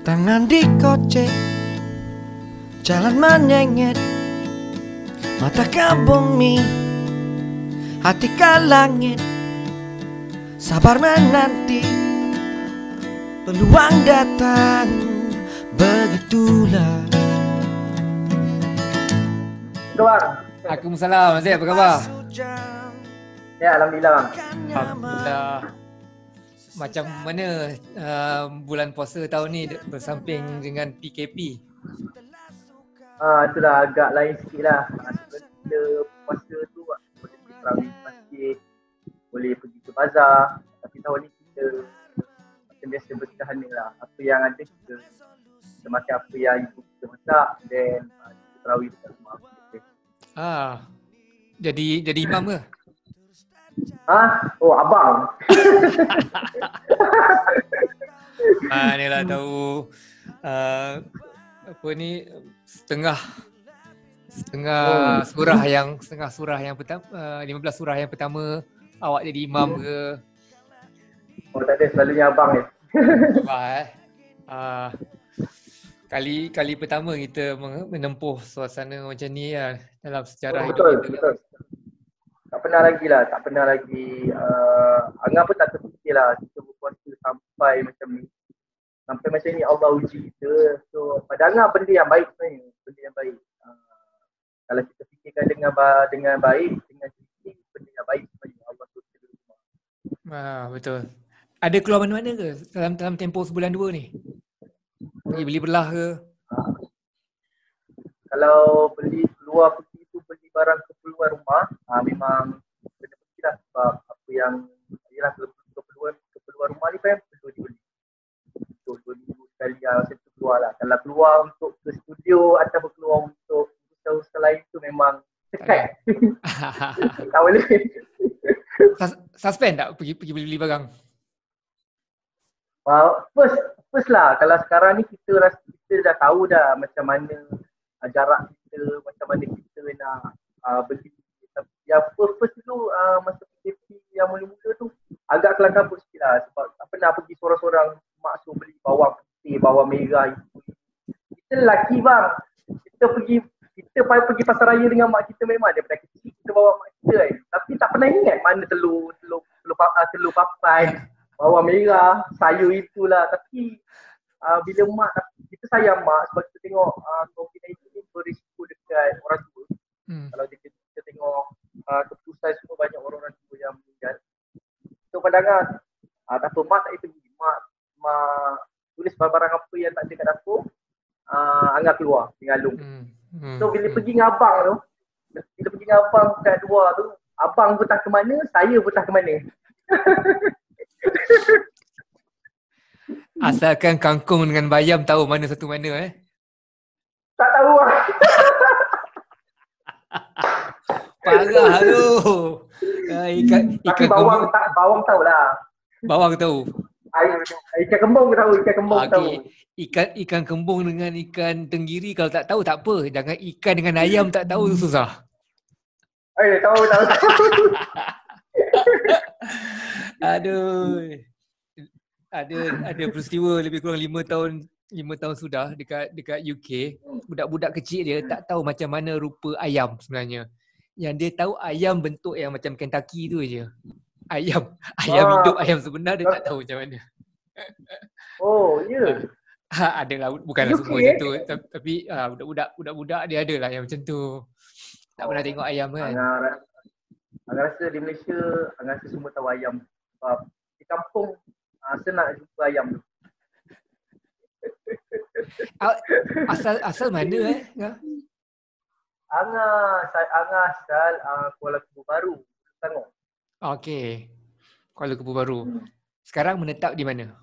Tangan dikocek, jalan menyengit, mata ke bumi, hati ke langit. Sabar menanti, peluang datang, begitulah. Bang. Waalaikumsalam, Aziz, apa khabar? Ya, Alhamdulillah bang. Alhamdulillah. Macam mana bulan puasa tahun ni bersamping dengan PKP? Itulah agak lain sikit lah. Sebelum kita puasa tu boleh pergi terawih masjid, boleh pergi ke bazar. Tapi tahun ni kita macam biasa bersederhana lah. Apa yang ada kita makan apa yang ibu kita masak, then kita terawih dekat rumah. Jadi imam ke? Oh abang. Inilah tahu apa ni setengah surah yang pertama, 15 surah yang pertama awak jadi imam ke? Oh tak ada, selalunya abang ni. Kali pertama kita menempuh suasana macam ni lah dalam sejarah hidup betul, kita. Betul. Tak pernah lagi Angah pun tak terfikir lah kita berpuasa sampai macam ni. Sampai macam ni Allah uji kita. So pada Angah benda yang baik sebenarnya. Benda yang baik. Kalau kita fikirkan dengan baik, dengan sedikit, benda yang baik sebenarnya Allah tu terima. Betul. Ada keluar mana-mana ke dalam tempoh sebulan dua ni? Pergi beli belah ke? Kalau beli barang keperluan rumah, memang kena pergi lah sebab apa yang ialah keperluan rumah ni kan perlu dibeli. Untuk 2 minggu sekali macam tu keluar lah. Kalau keluar untuk ke studio ataupun keluar untuk usaha-usaha lain tu memang tekat. Tak boleh. Suspend tak pergi beli barang? First lah. Kalau sekarang ni kita dah tahu dah macam mana jarak kita, macam mana kita nak beli. Yang first dulu masa PKP yang mula-mula tu agak kelam kabut sikit lah sebab tak pernah pergi sorang-sorang mak suruh beli bawang putih, bawang merah itu. Kita lelaki bang, kita pergi pasar raya dengan mak kita memang daripada kecil kita bawa mak kita kan. Tapi tak pernah ingat mana telur papai, bawang merah, sayur itulah. Tapi bila mak, kita sayang mak sebab kita tengok COVID-19 ni berisiko dekat orang tua. Kalau kita tengok keputusan semua banyak orang tua yang meninggal. So pandangan tak apa, mak tak boleh pergi. Mak tulis barang apa yang tak ada kat dapur, Angah keluar dengan Long. So bila pergi dengan abang kat luar tu, abang pun tak ke mana, saya pun tak ke mana. Asalkan kangkung dengan bayam tahu mana satu mana Tak tahu lah. Parah tu. Tapi bawang tahu lah. Bawang tahu. Ikan kembung tahu, tahu. Ikan kembung dengan ikan tenggiri kalau tak tahu tak apa. Jangan ikan dengan ayam tak tahu tu susah. Tahu. Aduh. Ada peristiwa lebih kurang 5 tahun sudah dekat UK. Budak-budak kecil dia tak tahu macam mana rupa ayam sebenarnya. Yang dia tahu ayam bentuk yang macam Kentucky tu je. Ayam hidup, ayam sebenar dia tak tahu macam mana. Oh, ya. Adalah, bukanlah semua macam tu, tapi budak-budak dia adalah yang macam tu. Tak pernah tengok ayam kan. Angah rasa di Malaysia, Angah rasa semua tahu ayam. Sebab di kampung senang jumpa ayam tu. Asal mana Angah asal Kuala Lumpur Baru, Selangor. Okey. Kuala Lumpur Baru. Sekarang menetap di mana?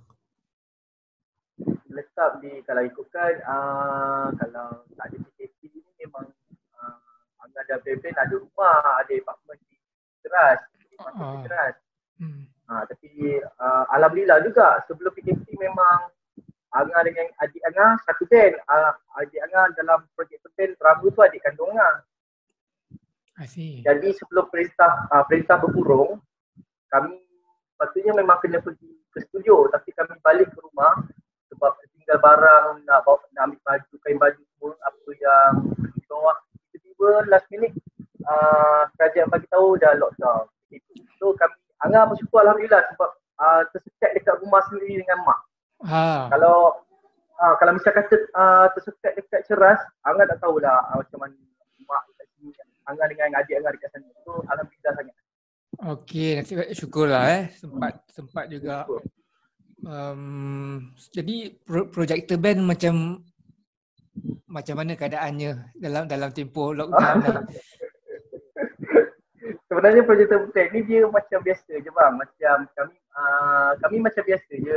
Menetap di, kalau ikutkan kalau tak ada PKP ni memang Angah ada plan ada rumah, ada apartmen di Keras. Tapi alhamdulillah juga sebelum PKP memang Angah dengan adik Angah satu band. Adik Angah dalam projek band drama tu adik kandung Angah. I see. Jadi sebelum perintah berkurung, kami patutnya memang kena pergi ke studio tapi kami balik ke rumah sebab tinggal barang, nak ambil baju, kain baju semua, apa yang di bawah. Tiba-tiba last minute kerajaan bagi tahu dah lockdown. So kami Angah bersyukur alhamdulillah sebab tersekat dekat rumah sendiri dengan mak. Kalau misal kata tersekat dekat Ceras, Angah tak tahulah macam mana mak kat sini, Angah dengan adik Angah dekat sana. So alhamdulillah sangat. Okey, syukurlah sempat juga. Jadi projector band macam mana keadaannya dalam tempoh lockdown ni? Sebenarnya projector band ni dia macam biasa je bang. Macam kami macam biasa je,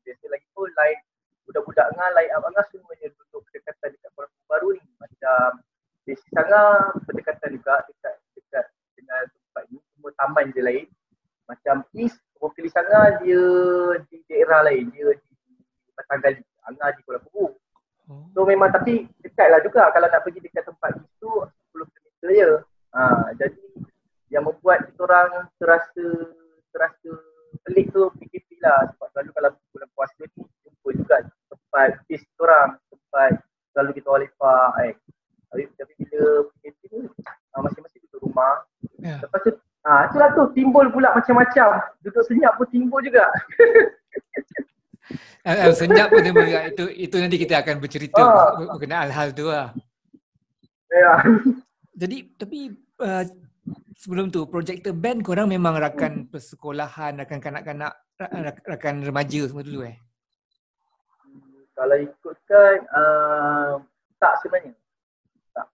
biasa lagi pun line budak-budak line up Angah semuanya duduk berdekatan dekat Kuala Baru ni. Macam basic sangat berdekatan juga dekat dengan tempat ni, semua taman je lain. Macam East, vokalis Angah dia di daerah lain, dia di Batanggali, Angah di Kuala Lumpur. So memang tapi dekat lah juga, kalau nak pergi dekat tempat itu 10 km je. Jadi yang membuat kita orang terasa pelik tu PKP lah, sebab selalu kalau bulan puasa ni jumpa juga tempat base kita orang, tempat selalu kita orang lepak tapi bila PKP ni masing-masing duduk rumah. Lepas tu itulah tu timbul pula macam-macam, duduk senyap pun timbul juga. Senyap pun timbul juga, itu nanti kita akan bercerita berkenaan hal tu lah. Jadi tapi sebelum tu projector band korang memang rakan persekolahan, rakan kanak-kanak, rakan remaja semua dulu Kalau ikutkan tak sebenarnya. Tak.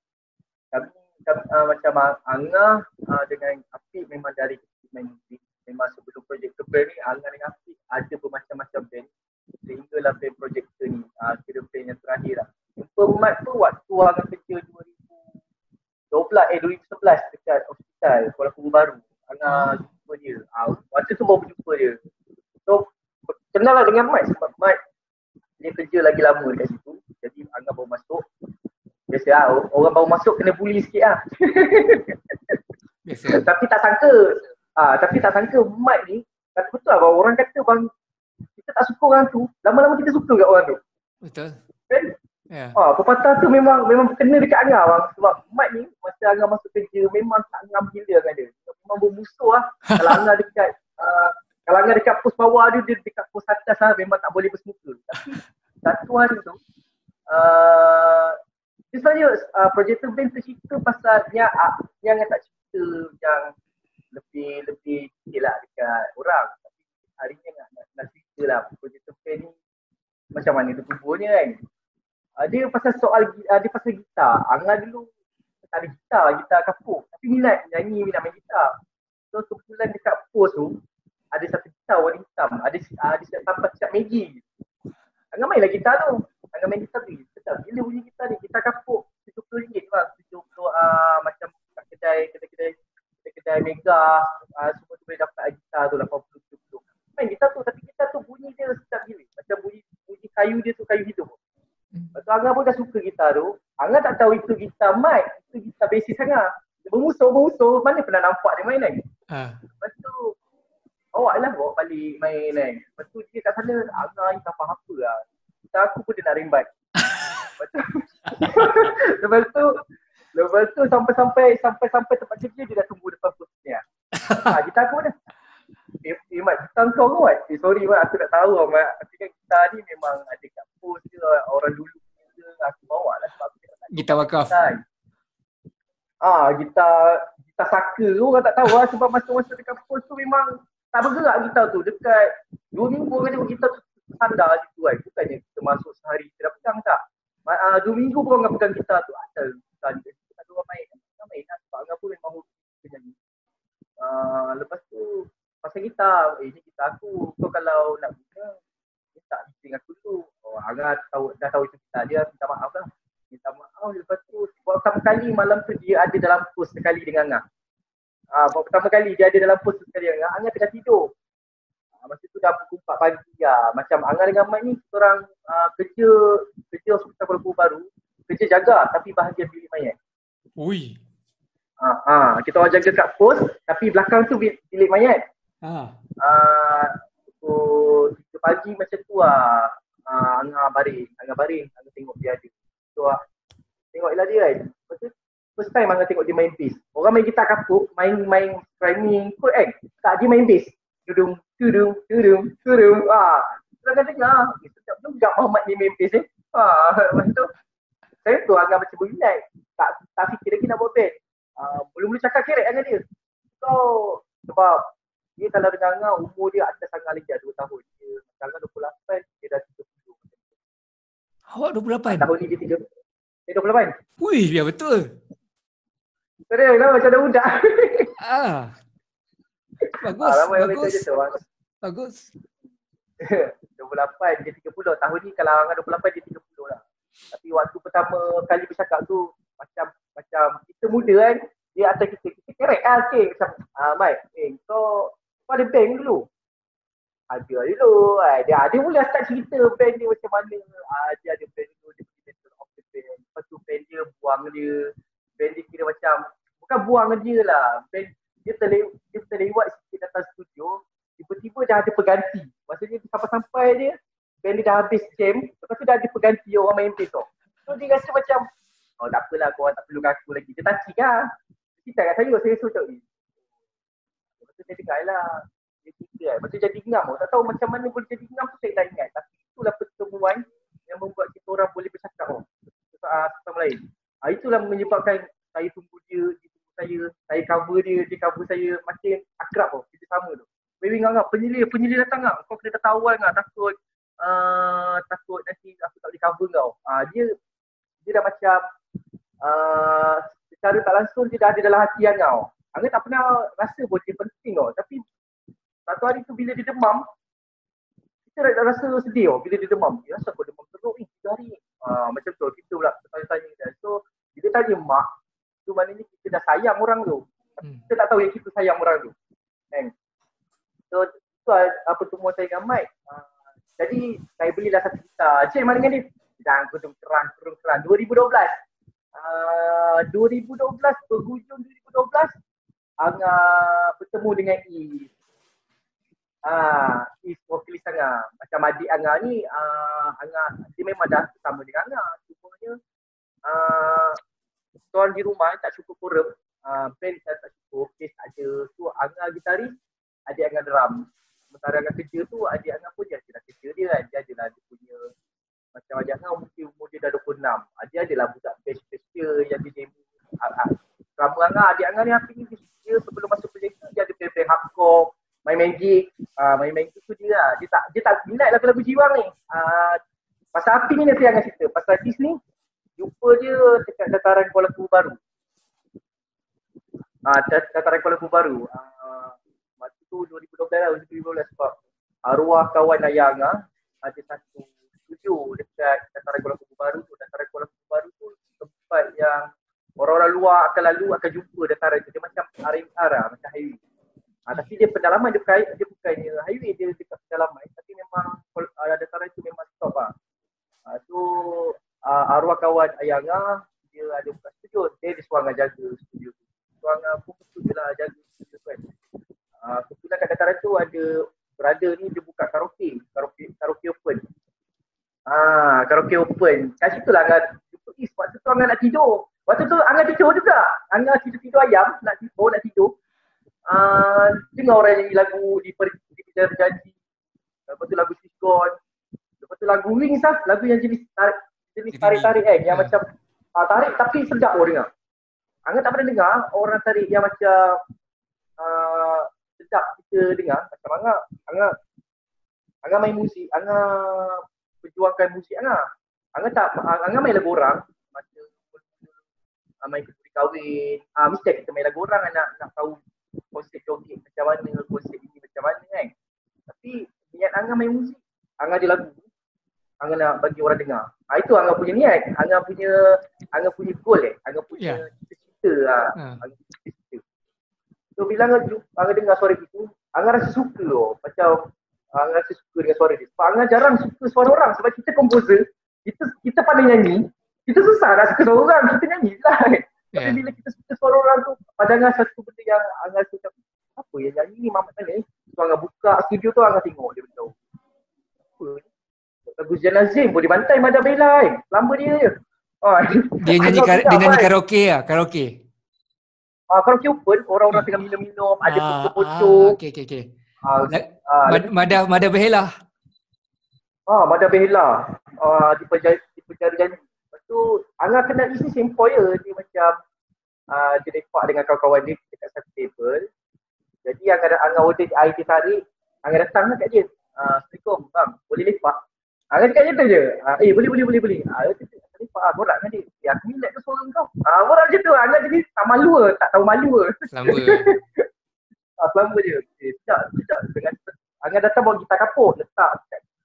Kami macam Angah dengan Afiq memang dari kecil main muzik. Memang sebelum projector band ni Angah dengan Afiq ada bermacam-macam band. Sehinggalah band projector ni kira band yang terakhir lah. Jumpa Mat tu waktu Angah kerja 2011 dekat hospital Kuala Lumpur Baru. Angah jumpa dia. Waktu tu baru berjumpa dia. So kenal lah dengan Mat sebab Mat dia kerja lagi lama dekat situ. Jadi Angah baru masuk. Biasa lah, orang baru masuk kena bully sikit lah. Biasa. Tapi tak sangka Mat ni, kata betul lah, orang kata bang, kita tak suka orang tu, lama-lama kita suka kat orang tu. Betul. Kan? Yeah. Pepatah tu memang kena dekat Angah bang. Sebab Mat ni, masa Angah masuk kerja, memang tak ngam gila dengan dia. Memang bermusuh lah. Kalau Angah dekat pos bawah dia dekat pos atas lah, memang tak boleh bersemuka. Tapi satu hari tu, sebenarnya projector band tercipta pasal yang tak cerita yang lebih sikit lah dekat orang. Tapi hari ni nak cerita lah projector band ni macam mana tu tubuhnya kan. Dia pasal gitar. Angah dulu tak ada gitar kapuk. Tapi minat nyanyi, minat main gitar. So kebetulan dekat pos tu ada satu gitar warna hitam. Ada siap tampak siap Maggie. Angah mainlah gitar tu. Angah main gitar tu. Sedap gila bunyi gitar ni. Gitar kapuk RM70 bang. Macam kat kedai Mega, semua tu boleh dapat gitar tu RM80. Main gitar tu, tapi gitar tu bunyi dia sedap gila. Macam bunyi kayu dia tu kayu hidup. Lepas tu Angah pun dah suka gitar tu. Angah tak tahu itu gitar mic, itu gitar basis Angah. Dia bermusuh, mana pernah nampak dia main kan. Lepas tu bawa balik main kan. Lepas tu dia kat sana, Angah ni tak faham apa lah. Gitar aku pun dia nak rembat. Lepas tu sampai tempat kerja dia dah tunggu depan pos ni lah. Gitar aku mana? Mat, gitar kau ke Mat? Sorry Mat, aku tak tahu Mat. Tapi kan gitar ni memang ada kat pos je, orang dulu je, aku bawa lah sebab aku tak gitar wakaf. Gitar saka tu orang tak tahu lah sebab masa dekat pos tu memang tak bergerak gitar tu. Dekat 2 minggu kan tengok gitar tu sandar situ kan. Bukannya kita masuk sehari kita dah pegang tak. 2 minggu pun orang pegang gitar tu. Asal gitar ni tak ada orang main. Kita main lah sebab Angah pun memang hobi nyanyi. Lepas tu pasal gitar, ni gitar aku. Kau kalau nak guna, minta listing aku dulu. Angah dah tahu itu gitar dia, minta maaf lah. Minta maaf, lepas tu buat pertama kali malam tu dia ada dalam pos sekali dengan Angah. Buat pertama kali dia ada dalam pos sekali dengan Angah tengah tidur. Masa tu dah pukul 4 pagi lah. Macam Angah dengan Mat ni, kita orang kerja hospital Kuala Lumpur Baru, kerja jaga tapi bahagian bilik mayat. Ui. Kita orang jaga kat pos, tapi belakang tu bilik mayat. Pukul 3 pagi macam tu lah. Angah baring, Angah tengok dia ada. So tengok lah dia kan. Lepas tu first time Angah tengok dia main bass. Orang main gitar kapuk, main screaming kot kan. Tak, dia main bass. Tudung. Terus Angah dengar, sedap juga Muhammad ni main bass lepas tu saya tu Angah macam berminat. Tak fikir lagi nak buat band. Mula-mula cakap kerek dengan dia. So sebab dia kalau dengan Angah, umur dia atas Angah lagi 2 tahun. Dia Angah 28, dia dah 30. Awak 28? Tahun ni dia 30. Dia 28. Wih, biar betul. Kena lah macam dah budak. Bagus, ramai orang bagus. je tu. Bagus. 28, dia 30. Tahun ni kalau Angah 28, dia 30 lah. Tapi waktu pertama kali bercakap tu, macam kita muda kan, dia atas kita kerek lah sikit. Macam, Mike, kau ada band dulu? Ada dulu. Dia mula start cerita band dia macam mana. Dia ada band dulu, dia pergi battle of the band. Lepas tu band dia buang dia. Band dia kira macam, bukan buang dia lah. Band dia terlewat sikit datang studio. Tiba-tiba dah ada pengganti. Maksudnya sampai-sampai dia, band dia dah habis jam. Lepas tu dah ada pengganti orang main bass tu. So dia rasa macam, tak apalah, korang tak perlu aku lagi. Dia touching lah. Kita kat saya suruh cakap ni. Lepas tu saya dengar lah. Dia cerita kan. Lepas tu jadi ngam. Tak tahu macam mana boleh jadi ngam tu saya tak ingat. Tapi itulah pertemuan yang membuat kita orang boleh bercakap sama lain. Itulah menyebabkan saya tunggu dia tunggu saya cover dia cover saya, makin akrab kita sama tu. Baby ngam, penyilir datang ngam. Kau kena tak awal ngam, takut nanti aku tak boleh cover kau. Dia dah macam secara tak langsung dia dah ada dalam hati Angah. Angah tak pernah rasa pun dia penting tau. Tapi satu hari tu bila dia demam, kita dah rasa sedih bila dia demam. Dia rasa kau demam teruk ni 3 hari. Macam tu kita pula tanya-tanya dia. So bila tanya mak, tu maknanya kita dah sayang orang tu. Kita tak tahu yang kita sayang orang tu. Kan? So itu pertemuan saya dengan Mike. Jadi saya belilah satu gitar. Cik mana dengan dia? Dan kurung kerang. 2012. 2012, berhujung 2012, Angah bertemu dengan Is. Is vokalis Angah. Macam adik Angah ni, Angah dia memang dah sama dengan Angah. Cumanya tuan di rumah tak cukup forum. Band tak cukup, bass tak ada. So Angah gitaris, adik Angah drum. Sementara Angah kerja tu, adik Angah pun dia adalah kerja dia kan. Dia adalah dia punya, macam adik Angah mungkin umur dia dah 26. Dia adalah budak bass dia yang dia demo. Selama Angah, adik Angah ni akhir ni dia sebelum masuk project dia ada band hardcore, main magic. Main magic tu dia lah. Dia tak minat lagu-lagu jiwang ni. Pasal api ni nanti Angah cerita. Pasal Dis ni, jumpa dia dekat dataran Kuala Lumpur Baru. Dataran Kuala Lumpur Baru. Waktu tu 2012 lah, 2012 sebab arwah kawan ayah Angah ada satu studio dekat dataran Kuala Lumpur Baru tu. Dataran Kuala Lumpur Baru tu tempat yang orang-orang luar akan jumpa dataran tu. Dia macam R&R lah, macam highway. Tapi dia pendalaman dia bukannya highway, dia dekat pendalaman. Tapi memang dataran tu memang stop lah. So arwah kawan ayah Angah, dia ada buka studio. Dia suruh Angah jaga studio tu. So Angah pun betul je lah jaga studio tu kan. Kebetulan kat dataran tu ada brother ni dia buka karaoke open. Karaoke open. Kat situ lah Angah jumpa Is. Waktu tu Angah nak tidur. Waktu tu Angah tidur juga. Angah tidur ayam, nak tidur. Dengar orang nyanyi lagu di Perjalanan Berjanji. Lepas tu lagu Siskon. Lepas tu lagu Wings lah. Lagu yang jenis tarik-tarik kan. Yang macam tarik tapi sedap orang dengar. Angah tak pernah dengar orang tarik yang macam sedap kita dengar. Macam Angah main muzik. Angah perjuangkan muzik Angah. Angah main lagu orang. Macam main keburi kahwin. Mesti kita main lagu orang nak tahu konsep joget macam mana, konsep ini macam mana kan. Tapi niat Angah main muzik, Angah ada lagu, Angah nak bagi orang dengar. Itu Angah punya niat, Angah punya goal Angah punya cita-cita lah. Angah punya cita-cita. So bila Angah dengar suara itu, Angah rasa suka macam Angah rasa suka dengan suara dia. Sebab Angah jarang suka suara orang sebab kita komposer, kita pandai nyanyi, kita susah nak suka suara orang, kita nyanyi lah kan. Tapi bila kita suka suara orang tu, pada Angah satu benda yang Angah suka, apa yang nyanyi ni Mamat mana ni? So Angah buka studio tu, Angah tengok dia beritahu. Apa ni? lagu Zain Azim boleh bantai Mada Bella kan. Lama dia je. Dia nyanyi karaoke lah, karaoke. Karaoke open, orang-orang tengah minum-minum, ada pocong-pocong. Okay. Mada Bella. Mada Bella. Di penjara janji. Lepas tu, Angah kenal isi sempoi dia macam dia lepak dengan kawan-kawan dia dekat satu table. Jadi Angah order air teh tarik, Angah datang kat dia. Assalamualaikum bang, boleh lepak? Angah cakap je tu je. Boleh. Dia lepak borak dengan dia. Aku minat ke suara kau? Borak macam tu. Angah jadi tak malu ke? Tak tahu malu ke? Selamba je. Sekejap. Angah datang bawa gitar kapur, letak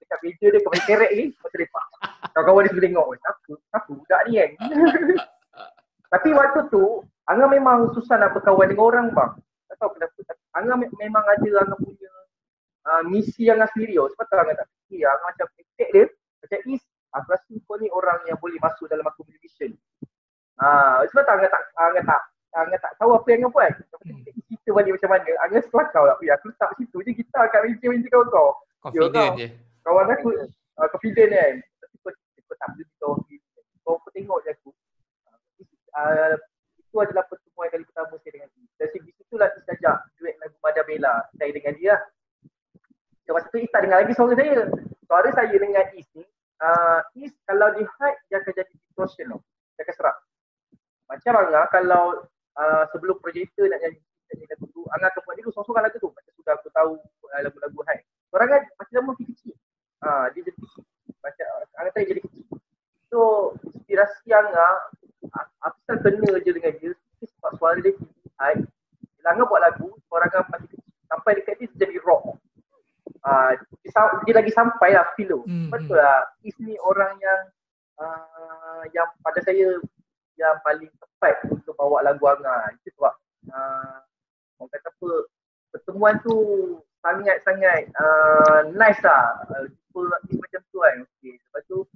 dekat meja dia, kepala kerek ni, macam lepak. Kawan-kawan dia semua tengok, siapa budak ni kan? Tapi waktu tu, Angah memang susah nak berkawan dengan orang bang. Tak tahu kenapa. Angah memang ada Angah punya misi Angah sendiri. Sebab tu Angah tak fikir. Angah macam fikir dia, macam aku rasa kau ni orang yang boleh masuk dalam aku punya mission. Sebab tu Angah tak tahu apa yang Angah buat. Cerita balik macam mana, Angah kelakar lah. Aku letak situ je gitar kat meja kau. Confident je. Kawan aku, confident kan. Kau tak boleh tahu. Kau tengok je aku. Itu adalah pertemuan kali pertama saya dengan dia. Dari situlah saya ajak duet lagu Mada Bella saya dengan dia. Masa tu Is tak dengar lagi suara saya. Suara saya dengan Is ni, Is kalau di hide dia akan jadi distortion tau. Dia akan serak. Macam Angah kalau sebelum projektor nak nyanyi lagu tu, Angah akan buat dulu sorang-sorang lagu tu. Macam sudah aku tahu lagu-lagu hide. Suara Angah macam lama kecil. Dia jadi kecil. Macam Angah tadi jadi kecil. So inspirasi Angah aku tak kena je dengan dia sebab suara dia tinggi, high. Bila Angah buat lagu, suara Angah masih kecil. Sampai dekat dia jadi rock. Dia lagi sampai lah feel tu. Betul lah. Is ni orang yang pada saya yang paling tepat untuk bawa lagu Angah. Itu sebab orang kata apa, pertemuan tu sangat-sangat nice lah. Jumpa Is macam tu kan. Okay. Lepas tu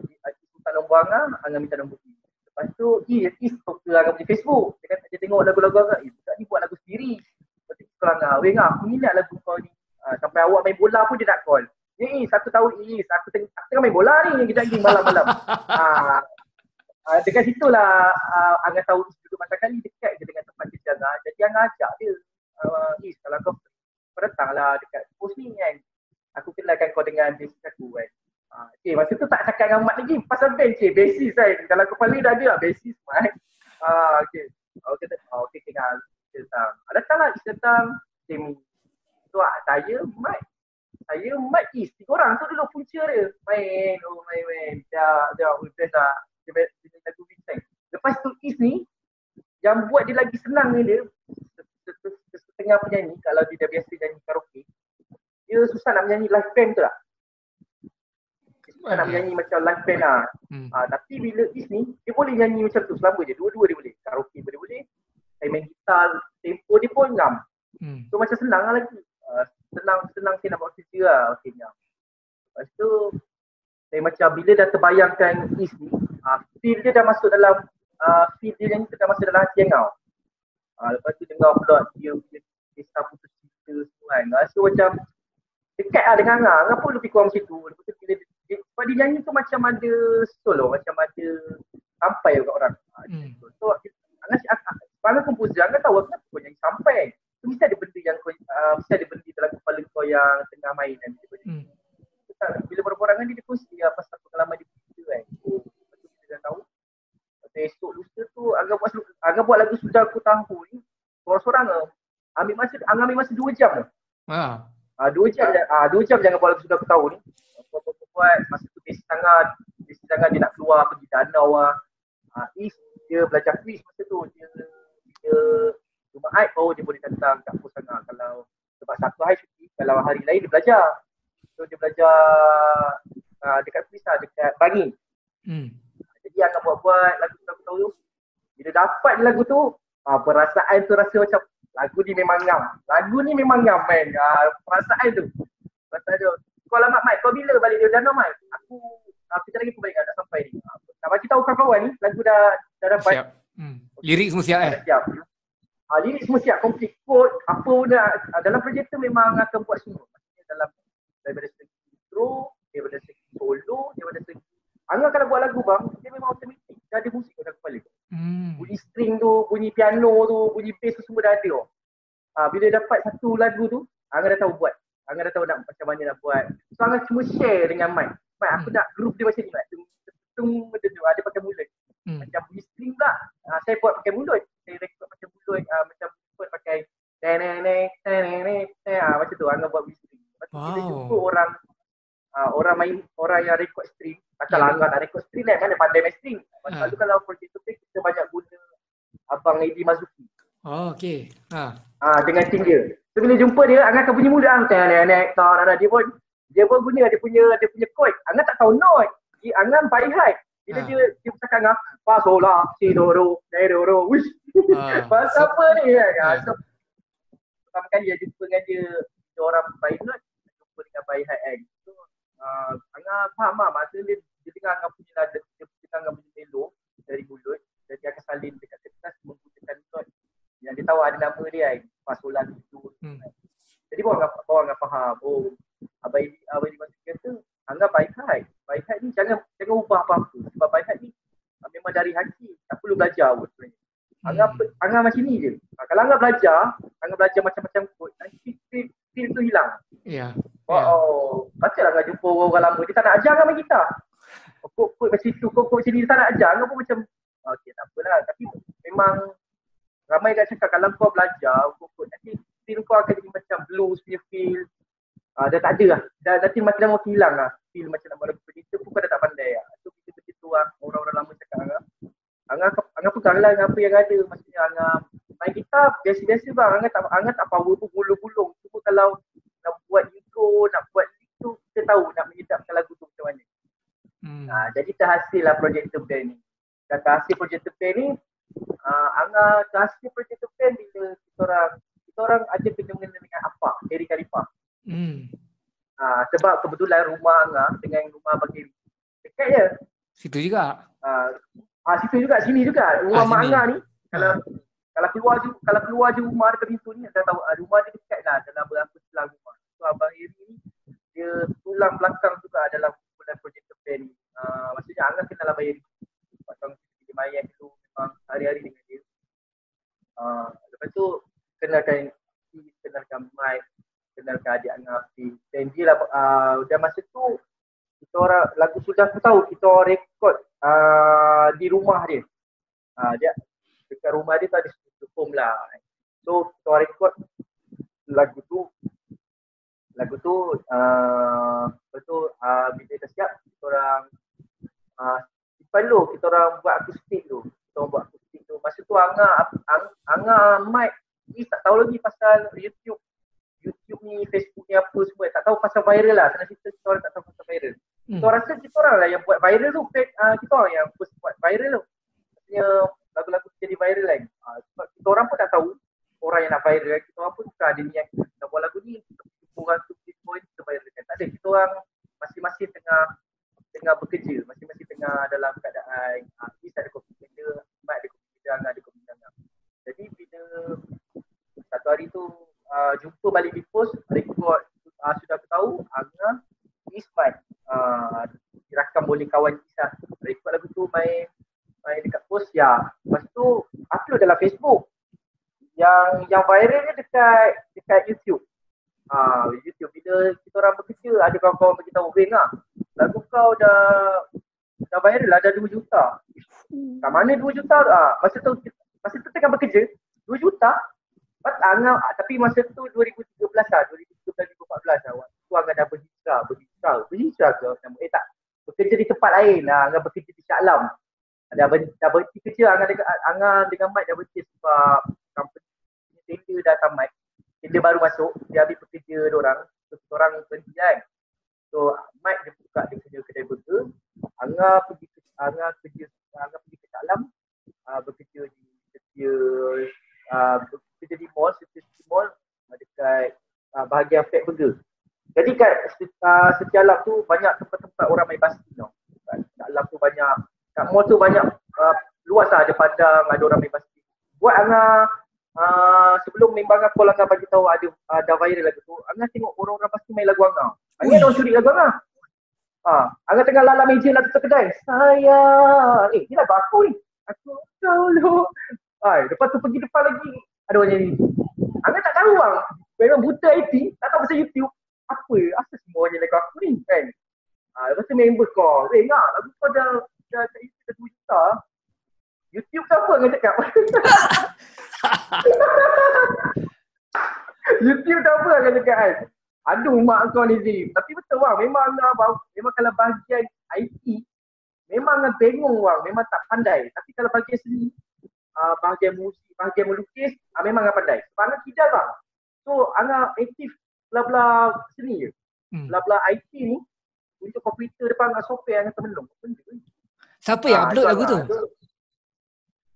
Is minta nombor Angah minta nombor Is. Lepas tu, Is talk ke Angah punya Facebook. Dia kata dia tengok lagu-lagu Angah. Budak ni buat lagu sendiri. Lepas tu call Angah. Angah, aku minat lagu kau ni. Sampai awak main bola pun dia nak call. Aku tahu Is. Aku tengah main bola ni. Kita lagi malam-malam. Dekat situlah Angah tahu Is duduk masa kali dekat je dengan tempat kerja Angah. Jadi Angah ajak dia. Is, kalau kau datanglah dekat post ni kan. Aku kenalkan kau dengan basis aku kan. Masa tu tak cakap dengan Mat lagi pasal band basis kan. Kalau kepala dah ada lah basis Mat. Okay, tinggal datanglah Is datang. So saya Mat Is 3 orang tu dulu punca dia. Main. Dah best lah. Dia lagu Vincent. Lepas tu Is ni yang buat dia lagi senang ni dia setengah penyanyi. Kalau dia dah biasa nyanyi karaoke, dia susah nak menyanyi live band tu lah. Nak menyanyi macam live band lah. Tapi bila Is ni, dia boleh nyanyi macam tu selama je. Dua-dua dia boleh. Karaoke pun dia boleh. Saya main gitar, tempo dia pun ngam. So macam senang lah lagi. Senang saya nak buat kerja lah. Okay, ngam. Lepas tu, saya macam bila dah terbayangkan Is ni, feel dia dah masuk dalam, feel dia nyanyi dah masuk dalam hati Angah. Lepas tu dengar plot dia punya kisah putus cinta semua kan. So macam dekat lah dengan Angah. Angah pun lebih kurang macam tu. Lepas tu bila sebab dia nyanyi tu macam ada solo, macam ada sampai kat orang. So Angah komposer, Angah tahu kenapa kau nyanyi sampai. So mesti ada benda yang mesti ada benda dalam kepala kau yang tengah main kan. Bila berborangan dia kongsi pasal pengalaman dia kan. So lepas tu kita dah tahu. Esok lusa tu Angah buat lagu Sudah Aku Tahu ni sorang-sorang Angah ambil masa 2 jam. 2 jam jangan buat lagu Sudah Aku Tahu ni. Buat masa tu basic tangan dia nak keluar pergi danau lah. Is dia belajar quiz masa tu. Dia Jumaat baru dia boleh datang kat pos Angah. Kalau sebab Sabtu hari cuti, kalau hari lain dia belajar. So dia belajar dekat quiz lah, dekat Bangi. Jadi Angah buat lagu Sudah Aku Tahu tu. Bila dapat lagu tu, perasaan tu rasa macam lagu ni memang ngam man. Perasaan tu. Kau alamat Mat, kau bila balik dari danau Mat? Aku kita lagi balik dah sampai ni. Nak bagi tahu kawan-kawan ni, lagu dah dapat. Siap. Lirik semua siap Siap. Lirik semua siap, complete code, apa pun dah. Dalam projek tu memang akan buat semua. Maksudnya daripada segi intro, daripada segi solo, kalau buat lagu bang, dia memang automatic. Dia ada musik dalam kepala. Hmm. Bunyi string tu, bunyi piano tu, bunyi bass tu semua dah ada. Bila dapat satu lagu tu, Angah dah tahu buat. Angah dah tahu nak macam mana nak buat. So Angah cuma share dengan Mike. Mike aku nak groove dia macam ni. Macam tu, ada pakai mulut. Macam bunyi string pula, saya buat pakai mulut. Saya rekod pakai mulut, macam buat pakai macam tu, Angah buat bunyi string. Lepas tu kita jumpa orang yang rekod string. Macam Angah nak rekod string kan, dia pandai main string. Lepas tu kalau projek tu kita banyak guna Abang Eddie Mazuki. Oh, okey. Dengan string dia. So bila jumpa dia, Angah akan bunyi mulut dia pun guna dia punya chord. Angah tak tahu note. Angah by heart. Bila dia bercakap dengan fa sol la si do ro wish. Bahasa apa ni kan. So pertama kali dia jumpa dengan dia orang by note, jumpa dengan by heart kan. So Angah faham maksud dia dengar Angah punya nada, dia dengar Angah punya melo dari mulut, dan dia akan salin dekat kertas menggunakan note yang dia tahu ada nama dia kan. Fa sol la si do. Jadi bawa Angah faham. Oh, Abang Eddie Mazuki kata Angah by heart. By heart ni jangan ubah apa-apa. Sebab by heart ni memang dari hati. Tak perlu belajar pun sebenarnya. Angah macam ni je. Kalau Angah belajar macam-macam kod, nanti feel tu hilang. Ya. Baca lah Angah jumpa orang lama. Dia tak nak ajar Angah main gitar. Kod macam tu, kod macam ni dia tak nak ajar. Angah pun macam, okay tak apalah. Tapi memang ramai kat cakap kalau kau belajar kod, nanti feel kau akan jadi macam blues punya feel. Dah tak ada lah. Nanti makin lama hilang lah. Feel macam nak buat lagu producer pun kau dah tak pandai lah. So kita macam tu lah. Orang-orang lama cakap Angah pegang lah dengan apa yang ada. Maksudnya Angah main gitar biasa-biasa bang. Angah tak power pun gulung-gulung. Cuma kalau nak buat intro, nak buat lick tu, kita tahu nak menyedapkan lagu tu macam mana. Jadi terhasil lah projek Band ni. Dan terhasil projek Band ni, Angah terhasil projek Band bila kita orang ada kena-mengena dengan apa? Eri Khalifah. Sebab kebetulan rumah Angah dengan rumah Abang Eri dekat je. Situ juga? Situ juga, sini juga. Rumah Mak Angah ni, kalau keluar je rumah dekat pintu ni, dah tahu rumah dia dekat lah dalam berapa selang rumah. So Abang Eri ni, dia tulang belakang juga dalam kumpulan projek Band ni. Maksudnya Angah kenal Abang Eri. Pasal dia main dulu memang hari-hari dengan dia. Lepas tu kenalkan Mike, kenalkan adik Angah Afi. Dan dia lah, dan masa tu kita orang, lagu Sudah Aku Tahu, kita orang rekod di rumah dia. Dia dekat rumah dia tu ada studio home lah. So kita orang rekod lagu tu. Lepas tu bila dah siap, kita orang simpan dulu, kita orang buat akustik tu. Masa tu Angah Mike ni tak tahu lagi pasal YouTube ni, Facebook ni apa semua. Tak tahu pasal viral lah. Senang cerita kita orang tak tahu pasal viral. Kita orang rasa kita orang lah yang buat viral tu. Kita orang yang first buat viral tu. Maksudnya lagu-lagu jadi viral kan. Sebab kita orang pun tak tahu orang yang nak viral kan. Kita orang pun suka ada niat nak buat lagu ni. Orang tu kita viral kan. Tak ada. Kita orang masing-masing tengah bekerja. Masing-masing tengah dalam keadaan Is ada kopi benda, Mat ada kopi benda, Angah ada kopi benda. Jadi bila satu hari tu jumpa balik di post, rekod Sudah Aku Tahu, Angah, Ismat dirakam oleh kawan Isah. Rekod lagu tu main dekat post ya. Lepas tu upload dalam Facebook. Yang viral ni dekat YouTube. YouTube bila kita orang bekerja, ada kawan-kawan beritahu, "Weng lagu kau dah viral lah, dah 2 juta." Kat mana 2 juta? Masa tu tengah bekerja, 2 juta. Tapi masa tu 2013 lah, 2013-2014 lah. Waktu tu Angah dah berhijrah ke? Tak, bekerja di tempat lain lah. Angah bekerja di Shah Alam. Dah berhenti kerja, Angah dengan Mike dah berhenti sebab company tender dah tamat. Tender baru masuk, dia habis bekerja diorang. So kita orang berhenti kan. So Mike dia buka dia kerja kedai burger. Angah pergi ke Shah Alam, bekerja di mall dekat bahagian Fat Burger. Jadi kat Setia Alam tu banyak tempat-tempat orang main basket tau. Kat Alam tu banyak, kat mall tu banyak luas lah, ada padang, ada orang main basket. Buat Angah sebelum member Angah call Angah bagi tahu ada viral lagu tu, Angah tengok orang-orang pasti main lagu Angah. Angah dah curi lagu Angah. Angah tengah lalang meja nak tutup kedai. Saya, ni lagu aku ni. Aku dulu. Lepas tu pergi depan lagi. Ada orang nyanyi. Angah tak tahu bang. Memang buta IT, tak tahu pasal YouTube. Apa? Asal semua orang nyanyi lagu aku ni kan? Lepas tu member call. Ngah, lagu kau dah isi dah 2 juta. YouTube siapa Angah cakap? YouTube tak apa Angah cakap kan? Aduh mak kau ni Zee. Tapi betul bang, memang kalau bahagian IT, memang Angah bengong bang, memang tak pandai. Tapi kalau bahagian seni, bahagian musik, bahagian melukis, memang Angah pandai. Sebab Angah kidal bang. So Angah aktif bla-bla seni je. Bla-bla IT ni, untuk komputer depan Angah software Angah termelung. Siapa yang upload lagu tu?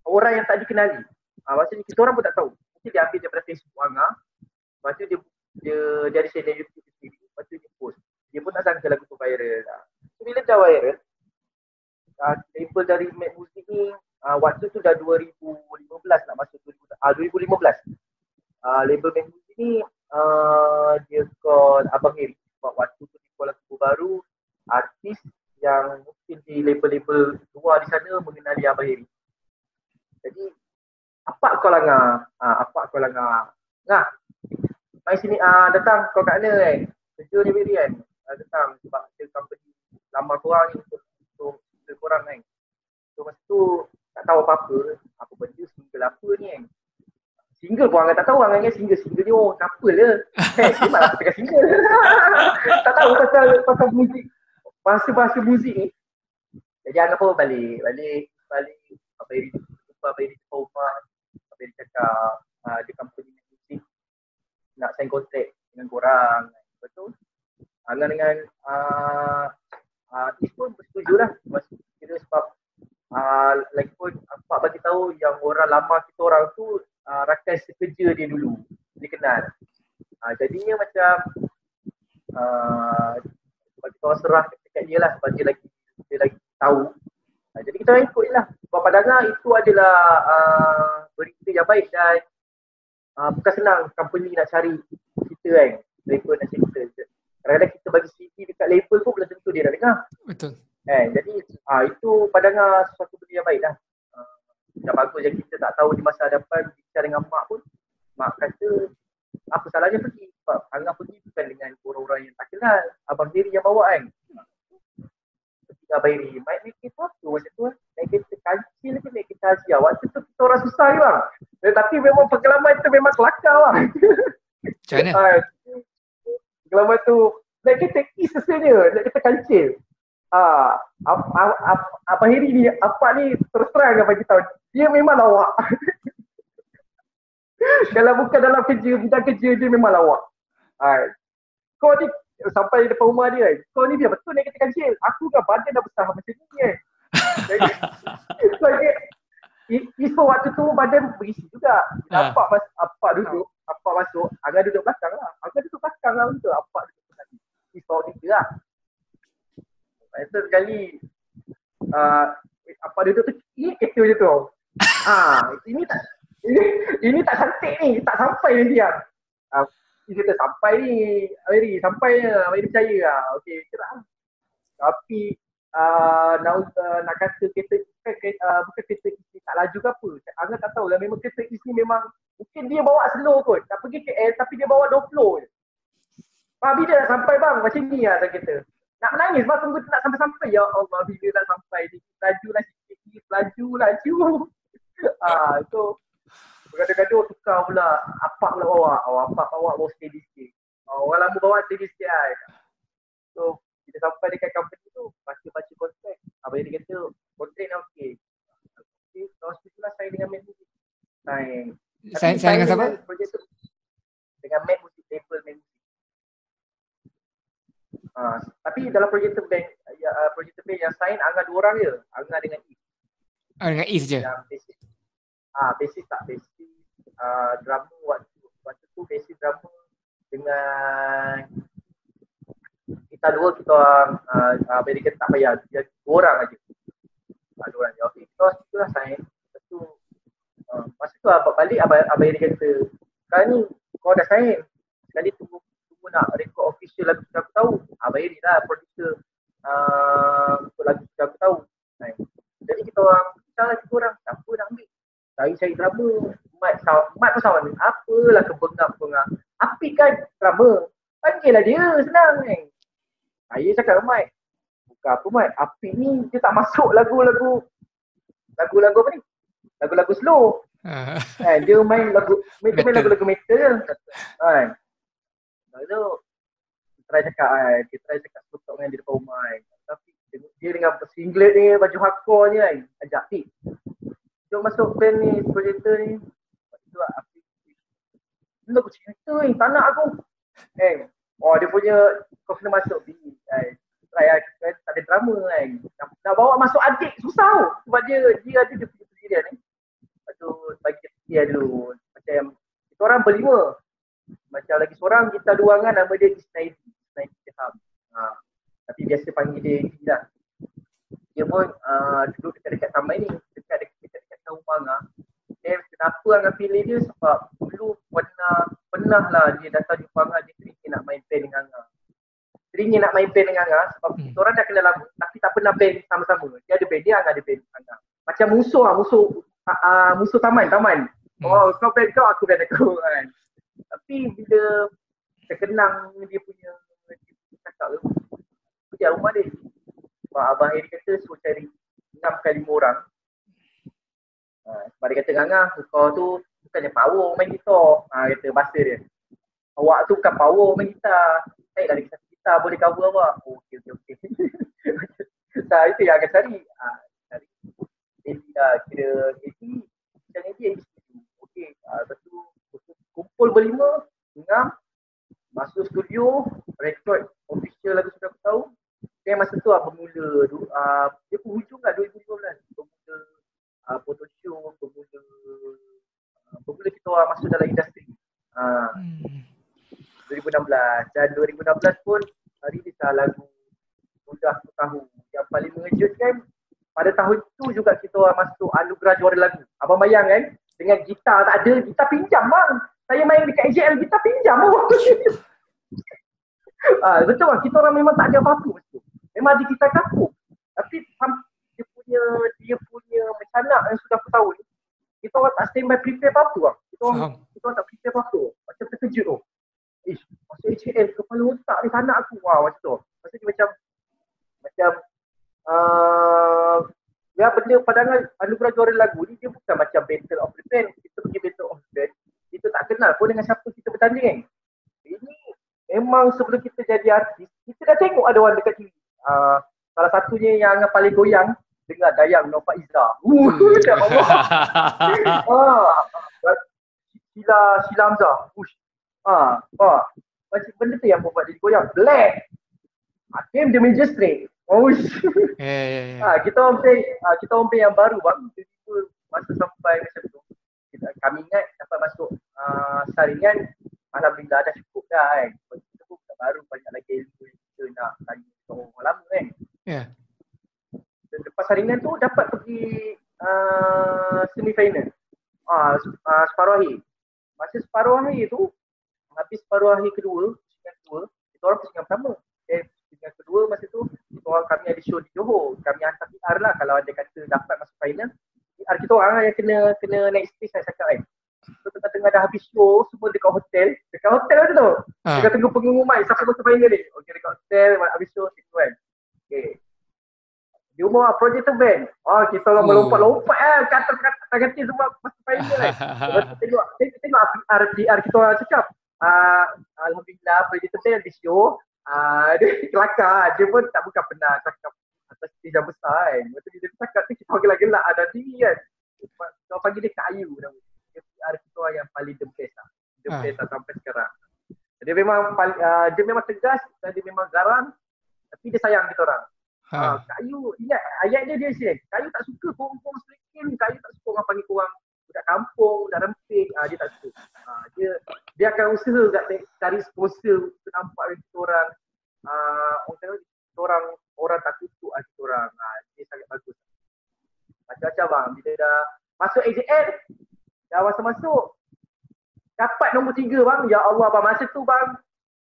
Orang yang tak dikenali. Maksudnya kita orang pun tak tahu. Mungkin dia ambil daripada Facebook Angah. Lepas tu dia ada channel YouTube sendiri. Lepas tu dia post. Dia pun tak sangka lagu tu viral. So bila dah viral, label dari Mad Music ni waktu tu dah 2015 nak masuk 2015. Label Mad Music ni dia call Abang Heri. Sebab waktu tu dia call lagu baru, artis yang mungkin di label-label luar di sana mengenali Abang Heri. Jadi apa kau langgar? Ngah, mai sini datang kau kat mana kan? Kerja ni Heri kan? Datang sebab ada company lama korang ni untuk korang kan. So masa tu tak tahu apa-apa benda single apa ni kan. Single pun Angah tak tahu, Angah ingat single ni couple je. Dia malah tengah single. Tak tahu pasal muzik, bahasa muzik ni. Jadi Angah pun balik apa Heri jumpa rumah, apa Heri cakap dia company muzik nak sign kontrak dengan korang. Betul. Angah dengan Is pun bersetuju lah. Kira sebab lagipun Pak bagi tahu yang orang lama kita orang tu rakan sekerja dia dulu. Dia kenal. Jadinya macam sebab kita orang serah dekat dia lah sebab dia lagi tahu. Jadi kita orang ikut je lah. Sebab pada Angah itu adalah berita yang baik dan bukan senang company nak cari kita kan. Label nak cari kita. Kadang-kadang kita bagi CV dekat label pun belum tentu dia nak dengar. Betul. Jadi itu pada Angah suatu benda yang baik lah. Dah bagus je kita tak tahu di masa hadapan bicara dengan mak pun. Mak kata apa salahnya pergi. Sebab Angah pergi bukan dengan orang-orang yang tak kenal. Abang Heri yang bawa kan. Ketika Abang Heri naik kereta apa masa tu kan. Naik kereta kancil lagi naik kereta Asia. Waktu tu kita orang susah ni bang. Tapi memang pengalaman tu memang kelakar bang. Macam mana? Pengalaman tu naik kereta sebenarnya. Naik kereta kancil. Abang Heri ni, apa ni terus terang abang kita tahu. Dia memang lawak. Kalau bukan dalam kerja, bidang kerja dia memang lawak. Kau ni sampai depan rumah dia kan. Kau ni dia betul naik kereta kancil. Aku kan badan dah besar macam ni kan. Isu waktu tu badan berisi juga. Nampak Apak duduk, Apak masuk, Angah duduk belakang lah. Angah duduk belakang lah betul. Apak duduk belakang. Isu dia lah. Masa sekali apa duduk tu kereta je tu. Ini tak cantik ni, tak sampai ni dia. Dia kata sampai ni, Heri sampai je, Heri percaya lah. Okey, cerah. Tapi nak kata kereta bukan kereta ini tak laju ke apa. Angah tak tahu lah, memang kereta ini memang mungkin dia bawa slow kot. Tak pergi KL tapi dia bawa 20 je. Bila nak sampai bang, macam ni lah kereta. Nak menangis bang, tunggu nak sampai-sampai. Ya Allah, bila nak sampai ni, lajulah sikit, laju. So bergaduh-gaduh tukar pula. Apak pula bawa. Apak bawa steady sikit. Orang lama bawa steady sikit lah. So kita sampai dekat company tu, baca kontrak. Abang dia kata, kontrak ni okey. Kalau setuju lah saya dengan Mad Music. Sign dengan siapa? Dengan Mad Music, label Mad Music. Tapi dalam project band yang sign Angah 2 orang je. Angah dengan Is. Dengan Is je? Yang basis. Basis drummer waktu tu basis drummer dengan kita 2 kita orang American tak payah. Dia 2 orang aja. 2 orang je. Okey, kita itulah sign. Lepas tu masa tu balik Abang Heri kata, sekarang ni kau dah sign. Sekali tunggu nak record official lagu kita aku tahu. Abang Heri lah producer untuk lagu sudah aku tahu. Kan. Jadi kita orang, kita orang siapa nak ambil? Cari drama. Mat pun sama ni. Apalah kebengap-bengap. Api kan drama. Panggil lah dia, senang kan. Saya cakap Mat. Bukan apa Mat. Api ni dia tak masuk lagu-lagu apa ni? Lagu-lagu slow. Kan, dia main lagu-lagu metal je. Kan. Lalu dia try cakap seputar dengan dia depan rumah kan. Tapi dia dengan singlet ni, baju hardcore ni kan. Ajak Pik. Jom masuk band ni, projector ni. Lepas tu Api. Ini aku cerita ni, tak nak aku. Kan. Oh dia punya, kau kena masuk Pik. Kan. Try kan, tak ada drama kan. Nak bawa masuk adik susah tau. Sebab dia ada dia punya pendirian ni. Lepas tu bagi dia dulu. Macam kita orang berlima. Macam lagi seorang kita dua orang nama dia Isnaidi Shihab. Tapi biasa panggil dia Edi lah. Dia pun duduk dekat taman ni, dekat rumah Angah. Kenapa Angah pilih dia sebab dulu pernah lah dia datang jumpa Angah, dia teringin nak main band dengan Angah. Sebab kita orang dah kenal lama tapi tak pernah band sama-sama. Dia ada band dia, Angah ada band Angah. Macam musuh taman. Oh kau band kau, aku band aku kan. Tapi bila terkenang dia punya cakap tu, pergi rumah dia. Sebab abang dia kata suruh cari 6 ke 5 orang. Sebab dia kata dengan Angah, kau tu bukannya power main gitar. Kata bahasa dia. Awak tu bukan power main gitar. Naiklah lagi satu gitar boleh cover awak. Oh, okey. Itu yang akan cari. Cari. Jadi kira Edi. Macam Edi okey. Lepas tu kumpul berlima, ngam, masuk studio, record official lagu sudah aku tahu. Dan masa tu bermula, dia pun hujung lah 2015. Bermula photoshoot, bermula kita orang masuk dalam industri. 2016. Dan 2016 pun rilis lagu Sudah Ku Tahu. Yang paling mengejutkan, pada tahun tu juga kita orang masuk anugerah juara lagu. Abang bayang kan? Dengan gitar tak ada, gitar pinjam bang. Saya main dekat AJL, gitar pinjam bang. Betul bang, kita orang memang tak ada apa-apa betul. Memang ada gitar kapuk. Tapi dia punya mencanak yang sudah aku tahu ni, kita orang tak standby prepare apa-apa bang. Kita orang tak prepare apa-apa. Macam terkejut tu. Masuk AJL, kepala otak ni tak nak aku. Macam tu. Maksudnya macam ya benda padangan anugerah juara lagu ni dia bukan macam Battle of the Band. Kita pergi Battle of the Band, kita tak kenal pun dengan siapa kita bertanding kan. Ini memang sebelum kita jadi artis, kita dah tengok ada orang dekat TV. Salah satunya yang paling goyang dengar Dayang Nova Izzah. Dah Sheila Hamzah. Macam benda tu yang buat dia goyang. Black. Hakim the Major Straight. Kita orang band yang baru bang. Tiba-tiba masa sampai macam tu, kami ingat dapat masuk saringan. Alhamdulillah dah cukup dah kan. Kita pun baru banyak lagi ilmu yang kita nak tanya orang lama kan. Dan lepas saringan tu dapat pergi semi-final. Separuh akhir. Masa separuh akhir tu, habis separuh akhir kedua, kita orang persiapan pertama. Yang kedua masa tu, kami ada show di Johor. Kami hantar PR lah kalau ada kata dapat masuk final. PR kita orang yang kena naik stage saya cakap kan. So tengah-tengah dah habis show, semua dekat hotel. Dekat hotel macam tu. Dekat tunggu pengumuman siapa masuk final ni. Okay, dekat hotel, habis show, tengok kan. Okay. Di rumah projector band. Kita orang melompat-lompat ke atas kata semua masuk final kan. Lepas tu tengok PR kita orang cakap. Alhamdulillah projector band habis show. Dia kelakar, dia pun tak bukan pernah cakap atas stage yang besar kan. Lepas tu dia cakap tu kita gelak-gelak ada diri kan. Kita panggil dia Kak Ayu nama. Dia PR kita yang paling the best lah sampai sekarang. Dia memang tegas dan dia memang garang, tapi dia sayang kita orang. Kak Ayu, ingat ayat dia sini. Kak Ayu tak suka korang selekin, Kak Ayu tak suka orang panggil korang budak kampung, budak rempik, dia tak suka. Dia akan usaha cari sponsor untuk nampak kita orang orang tak kutuk kita orang. Dia sangat bagus. Macam-macam bang, bila dah masuk AJL, dah masuk dapat nombor 3 bang. Ya Allah bang, masa tu bang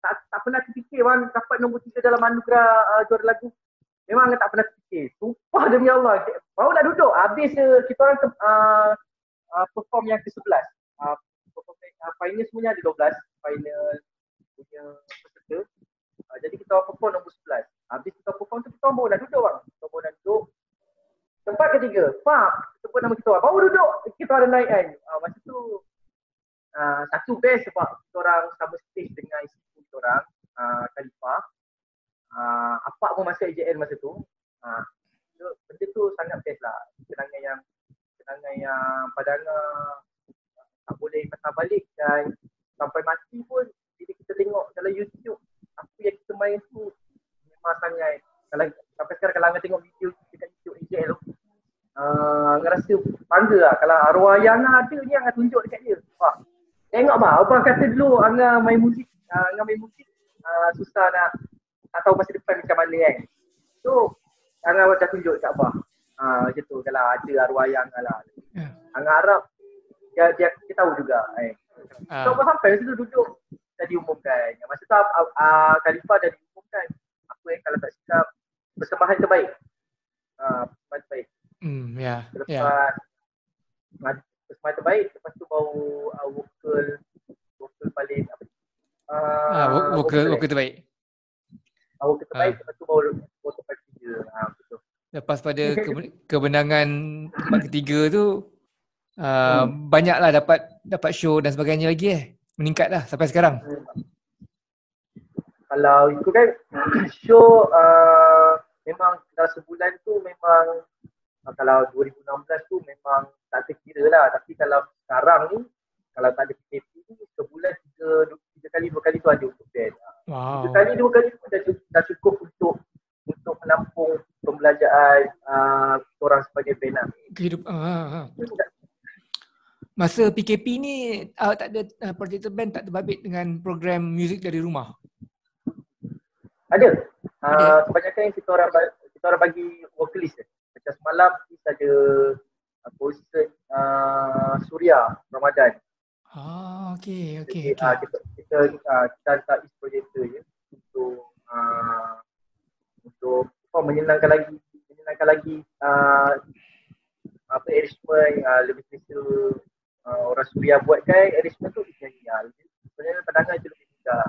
tak pernah terfikir bang dapat nombor 3 dalam anugerah juara lagu. Memang Angah tak pernah fikir. Sumpah demi Allah. Baru nak duduk. Habis kita orang perform yang ke-11. Final semuanya ada 12. Final punya peserta. Jadi kita orang perform nombor 11. Habis kita perform tu, kita orang baru nak duduk bang. Kita baru nak duduk. Tempat ketiga. Pak, sebut nama kita orang. Baru duduk. Kita ada naik kan. Masa tu, satu best sebab kita orang sama stage dengan isteri kita orang. Khalifah. Apa pun masuk AJL masa tu. Benda tu sangat best lah. Kenangan yang pada Angah tak boleh patah balik, dan sampai mati pun bila kita tengok dalam YouTube apa yang kita main tu memang sangat, kalau sampai sekarang kalau Angah tengok video dekat YouTube AJL tu, Angah rasa bangga lah. Kalau arwah ayah Angah ada ni, Angah tunjuk dekat dia. Wah, tengok bah, abang kata dulu Angah main musik, susah nak tak tahu masa depan macam mana kan. So Angah macam tunjuk dekat abah. Macam tu, kalau ada arwah ayah Angah lah. Angah harap dia tahu juga. So abang sampai masa tu duduk dah diumumkan. Masa tu Khalifah dah diumumkan. Apa kalau tak silap persembahan terbaik. Persembahan terbaik. Lepas persembahan terbaik, lepas tu baru vokal paling vokal terbaik. Vokal terbaik, lepas tu baru vokal paling ketiga. Betul. Lepas pada kemenangan tempat ketiga tu, banyaklah dapat show dan sebagainya lagi meningkat dah sampai sekarang. Kalau itu kan show memang dalam sebulan tu memang kalau 2016 tu memang tak terkira lah, tapi kalau sekarang ni kalau tak ada PKP ni sebulan 3 kali 2 kali tu ada untuk band. Wow. 3 kali 2 kali tu dah cukup untuk menampung pembelajaran orang sebagai band lah. Masa PKP ni tak ada project band tak terbabit dengan program muzik dari rumah? Ada. Kebanyakan kita orang bagi vokalis. Macam semalam kita ada konsert Suria Ramadan. Okey. Kita hantar is projector je untuk menyenangkan lagi arrangement lebih special. Orang Suria buat kan arrangement tu genial. Sebenarnya pandangan je lebih mudah.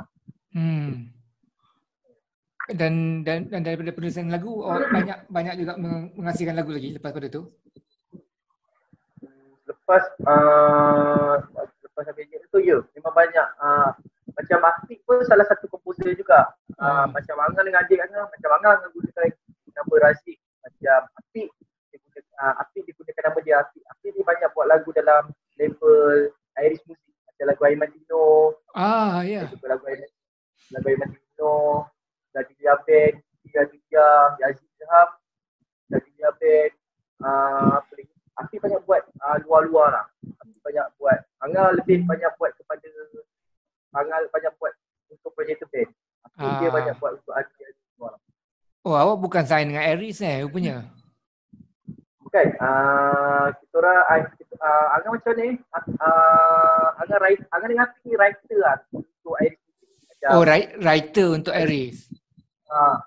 Dan daripada penulisan lagu, banyak juga menghasilkan lagu lagi lepas pada tu. Lepas habis tu memang banyak. Macam Afiq pun salah satu komposer juga. Macam Angah dengan adik Angah, macam Angah gunakan nama Razik. Macam Afiq digunakan nama dia Afiq. Afiq ni banyak buat lagu dalam label Irish Music. Macam lagu Aiman Dino. Lagu Aiman Dino. Dadilia Band, Dia, Yazid Zaham, Dadilia Band, apa lagi? Afiq banyak buat luar-luar lah. Afiq banyak buat. Angah lebih banyak buat untuk project band. Afiq dia banyak buat untuk artis luar. Awak bukan sign dengan Aries rupanya? Bukan. Kita orang, Angah macam ni, Angah dengan Afiq ni writer lah untuk Aries. Writer untuk Aries.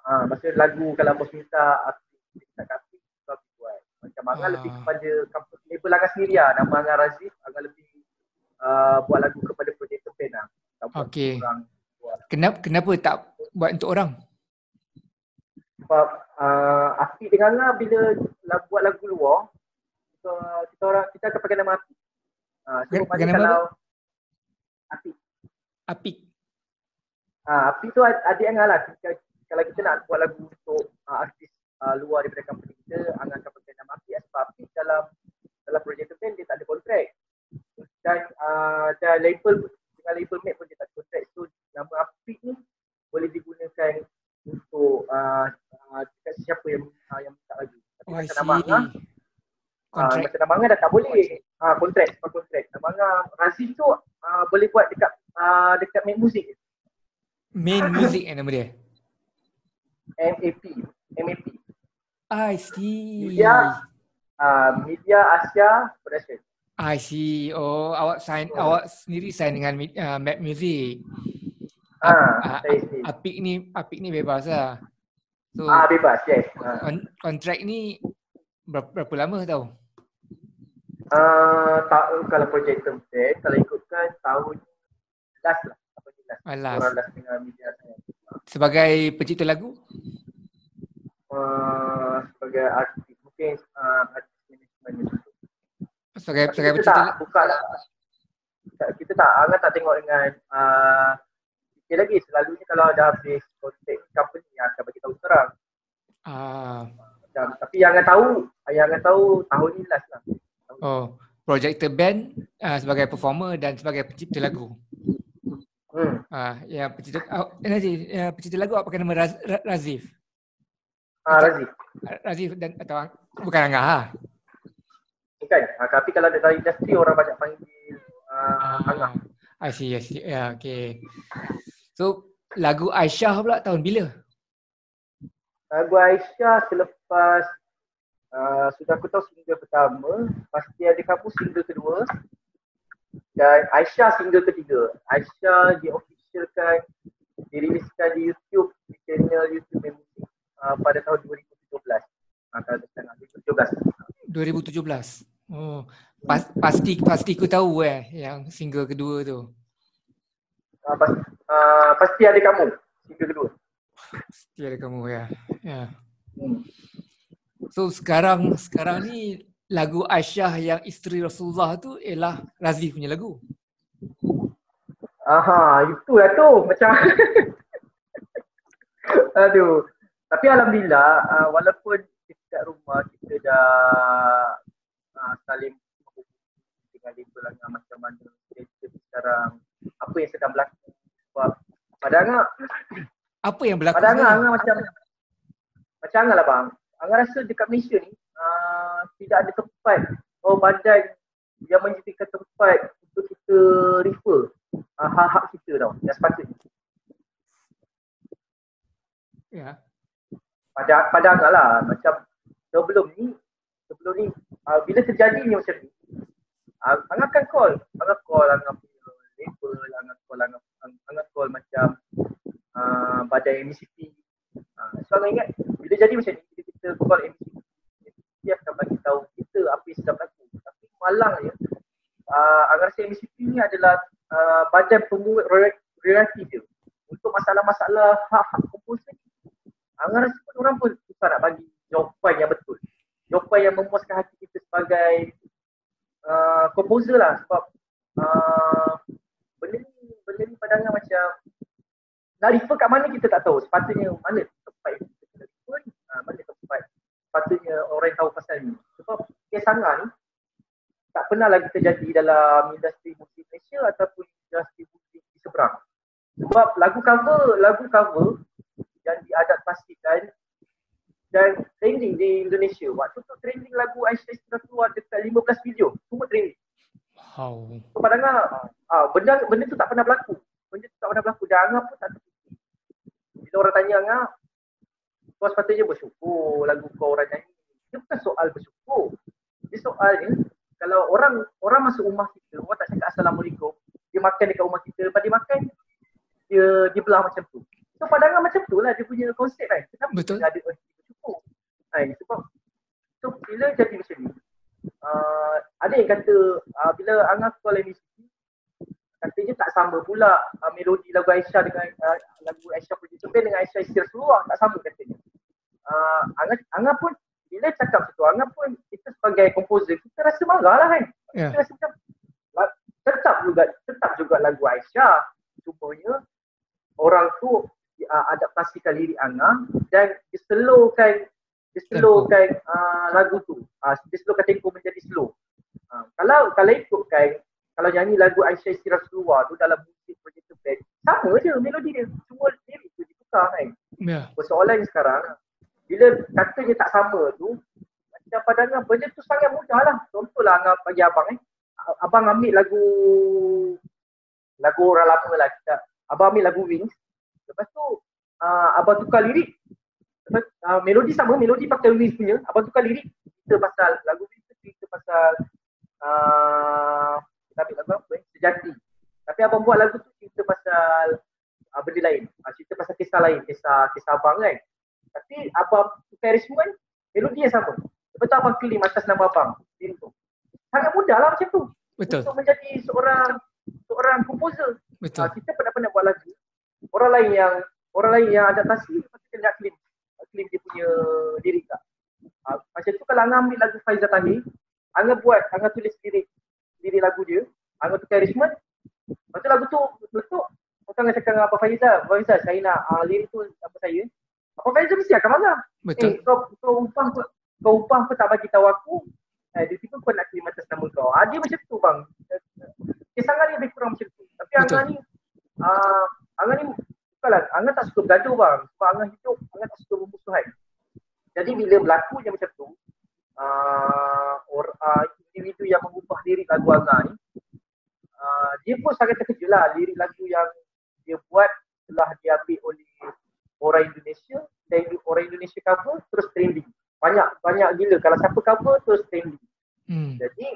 Maksud lagu kalau bos minta Afiq kita buat. Macam Angah lebih kepada label Angah sendiri lah. Nama Angah Razif, Angah lebih buat lagu kepada projek band lah. Okey. Kenapa tak buat untuk orang? Sebab Afiq dengan Angah bila buat lagu luar, kita akan pakai nama Afiq. Pakai nama apa? Afiq. Afiq tu adik Angah lah. Kalau kita nak buat lagu untuk artis luar daripada company kita, Angah akan pakai nama Afiq. Sebab Afiq dalam projek band dia tak ada kontrak. Dan label dengan label mate pun dia tak ada kontrak. So nama Afiq ni boleh digunakan untuk siapa yang minta lagu. Tapi macam nama Angah, macam nama Angah dah tak boleh kontrak. Nama Angah Razif tu boleh buat dekat Main Music. Main Music nama dia? MAP. I see. Media Asia Production. I see. Oh, awak sendiri sign dengan Map Music. Afiq ni bebas lah. So Bebas, yes. kontrak ni berapa lama tau? Kalau projek term band, kalau ikutkan tahun last lah. Last. Orang last dengan media saya. Sebagai pencipta lagu? Sebagai artis, mungkin artis management. Sebagai kita pencipta tak buka lah. Kita tak, Angah tak tengok dengan sikit lagi. Selalunya kalau dah habis kontrak company yang akan bagi tahu sekarang. Tapi yang Angah tahu tahun ni last lah. Projector band sebagai performer dan sebagai pencipta lagu. Ya pencipta lagu apa nama Razif? Razif dan atau bukan Angah Bukan. Tapi kalau dari industri orang banyak panggil Angah. I see. Ya, okay. So lagu Aisyah pula tahun bila? Lagu Aisyah selepas sudah aku tahu single pertama, Pasti Ada Kamu single kedua, dan Aisyah single ketiga. Aisyah diofficialkan, diriliskan di YouTube, di channel YouTube Music pada tahun 2017. Kalau tak 2017. Pasti ku tahu yang single kedua tu. Pasti Ada Kamu single kedua. Pasti Ada Kamu ya. So sekarang ni lagu Aisyah yang isteri Rasulullah tu ialah Razif punya lagu. Itu lah tu macam aduh. Tapi alhamdulillah walaupun kita kat rumah kita dah saling dengan label Angah macam mana kita sekarang, apa yang sedang berlaku. Sebab pada Angah apa yang berlaku? Pada Angah macam Angah lah bang. Angah rasa dekat Malaysia ni tidak ada tempat badan yang menyediakan tempat untuk kita refer hak-hak kita tau yang sepatutnya. Ya. Pada Angah lah, macam sebelum ni bila terjadi ni macam ni, Angah akan call Angah punya label, Angah call macam badan MCP. So Angah ingat bila jadi macam ni, kita call MCP, dia akan bagi tahu kita apa yang sedang berlaku. Tapi malangnya Angah rasa MCP ni adalah badan pemungut royalty dia untuk masalah-masalah hak-hak komposer ni. Angah rasa orang pun susah nak bagi jawapan yang betul, jawapan yang memuaskan hati kita sebagai komposer lah. Sebab benda ni pada Angah macam nak refer kat mana kita tak tahu. Sepatutnya mana tempat yang kita kena refer, mana tempat sepatutnya orang yang tahu pasal ni. Sebab kes Angah ni tak pernah lagi terjadi dalam industri musik Malaysia ataupun industri musik di seberang. Sebab lagu cover yang diadaptasikan dan trending di Indonesia. Waktu tu trending lagu Aisyah sudah keluar dekat 15 video. Semua trending. Wow. So pada Angah, benda tu tak pernah berlaku. Dan Angah pun tak terfikir. Bila orang tanya Angah, kau sepatutnya bersyukur lagu kau orang nyanyi. Dia bukan soal bersyukur. Dia soalnya, kalau orang masuk rumah kita, orang tak cakap Assalamualaikum, dia makan dekat rumah kita, lepas dia makan, dia belah macam tu. So pada Angah macam tu lah dia punya konsep kan. Kenapa betul. Dia ada bersyukur? Sebab so bila jadi macam ni, ada yang kata bila Angah call MCP, katanya tak sama pula melodi lagu Aisyah dengan lagu Aisyah Projector Band dengan Aisyah Isteri Rasulullah, tak sama katanya. Angah pun bila cakap tu, Angah pun kita sebagai komposer kita rasa marah lah kan. Kita rasa macam tetap juga lagu Aisyah, cumanya orang tu adaptasikan lirik Angah dan dislowkan lagu tu. Dislowkan tempo menjadi slow. Kalau ikutkan, kalau nyanyi lagu Aisyah Isteri Rasulullah tu dalam musik Projector Band, sama je melodi dia. Cuma lirik tu ditukar kan. Persoalan sekarang, bila katanya tak sama tu, macam pada Angah benda tu sangat mudah lah. Contohlah Angah bagi abang abang ambil lagu orang lama lah kita. Abang ambil lagu Wings. Lepas tu abang tukar lirik. Lepas, melodi sama, melodi pakai Wings punya. Abang tukar lirik. Kita pasal lagu Wings tu, kita pasal kita ambil lagu apa? Sejati. Tapi abang buat lagu tu cerita pasal benda lain. Cerita pasal kisah lain, kisah abang kan. Tapi abang tukar arrangement, melodi yang sama. Lepas tu abang claim atas nama abang. Itu. Sangat mudah lah macam tu. Betul. Untuk menjadi seorang komposer. Betul. Kita pernah buat lagu. Orang lain yang adaptasi, lepas tu dia nak claim dia punya lirik tak. Macam tu kalau Angah ambil lagu Faizal Tahir, Angah tulis lirik lagu dia, Angah tukar arrangement, lepas tu lagu tu letup, Angah cakap dengan Abang Faizal, saya nak lirik tu apa saya. Abang Faizal mesti akan marah. Betul. Kau upah kau tak bagi tahu aku, tiba-tiba kau nak claim atas nama kau. Dia macam tu bang. Kesangan dia lebih kurang macam tu. Tapi Angah ni bukanlah, Angah tak suka bergaduh bang. Sebab Angah tak suka bermusuhan. Jadi bila berlaku je macam tu, individu yang mengubah lirik lagu Angah ni, dia pun sangat terkejut lah. Lirik lagu yang dia buat telah diambil oleh orang Indonesia, dan orang Indonesia cover terus trending. Banyak gila. Kalau siapa cover terus trending. Jadi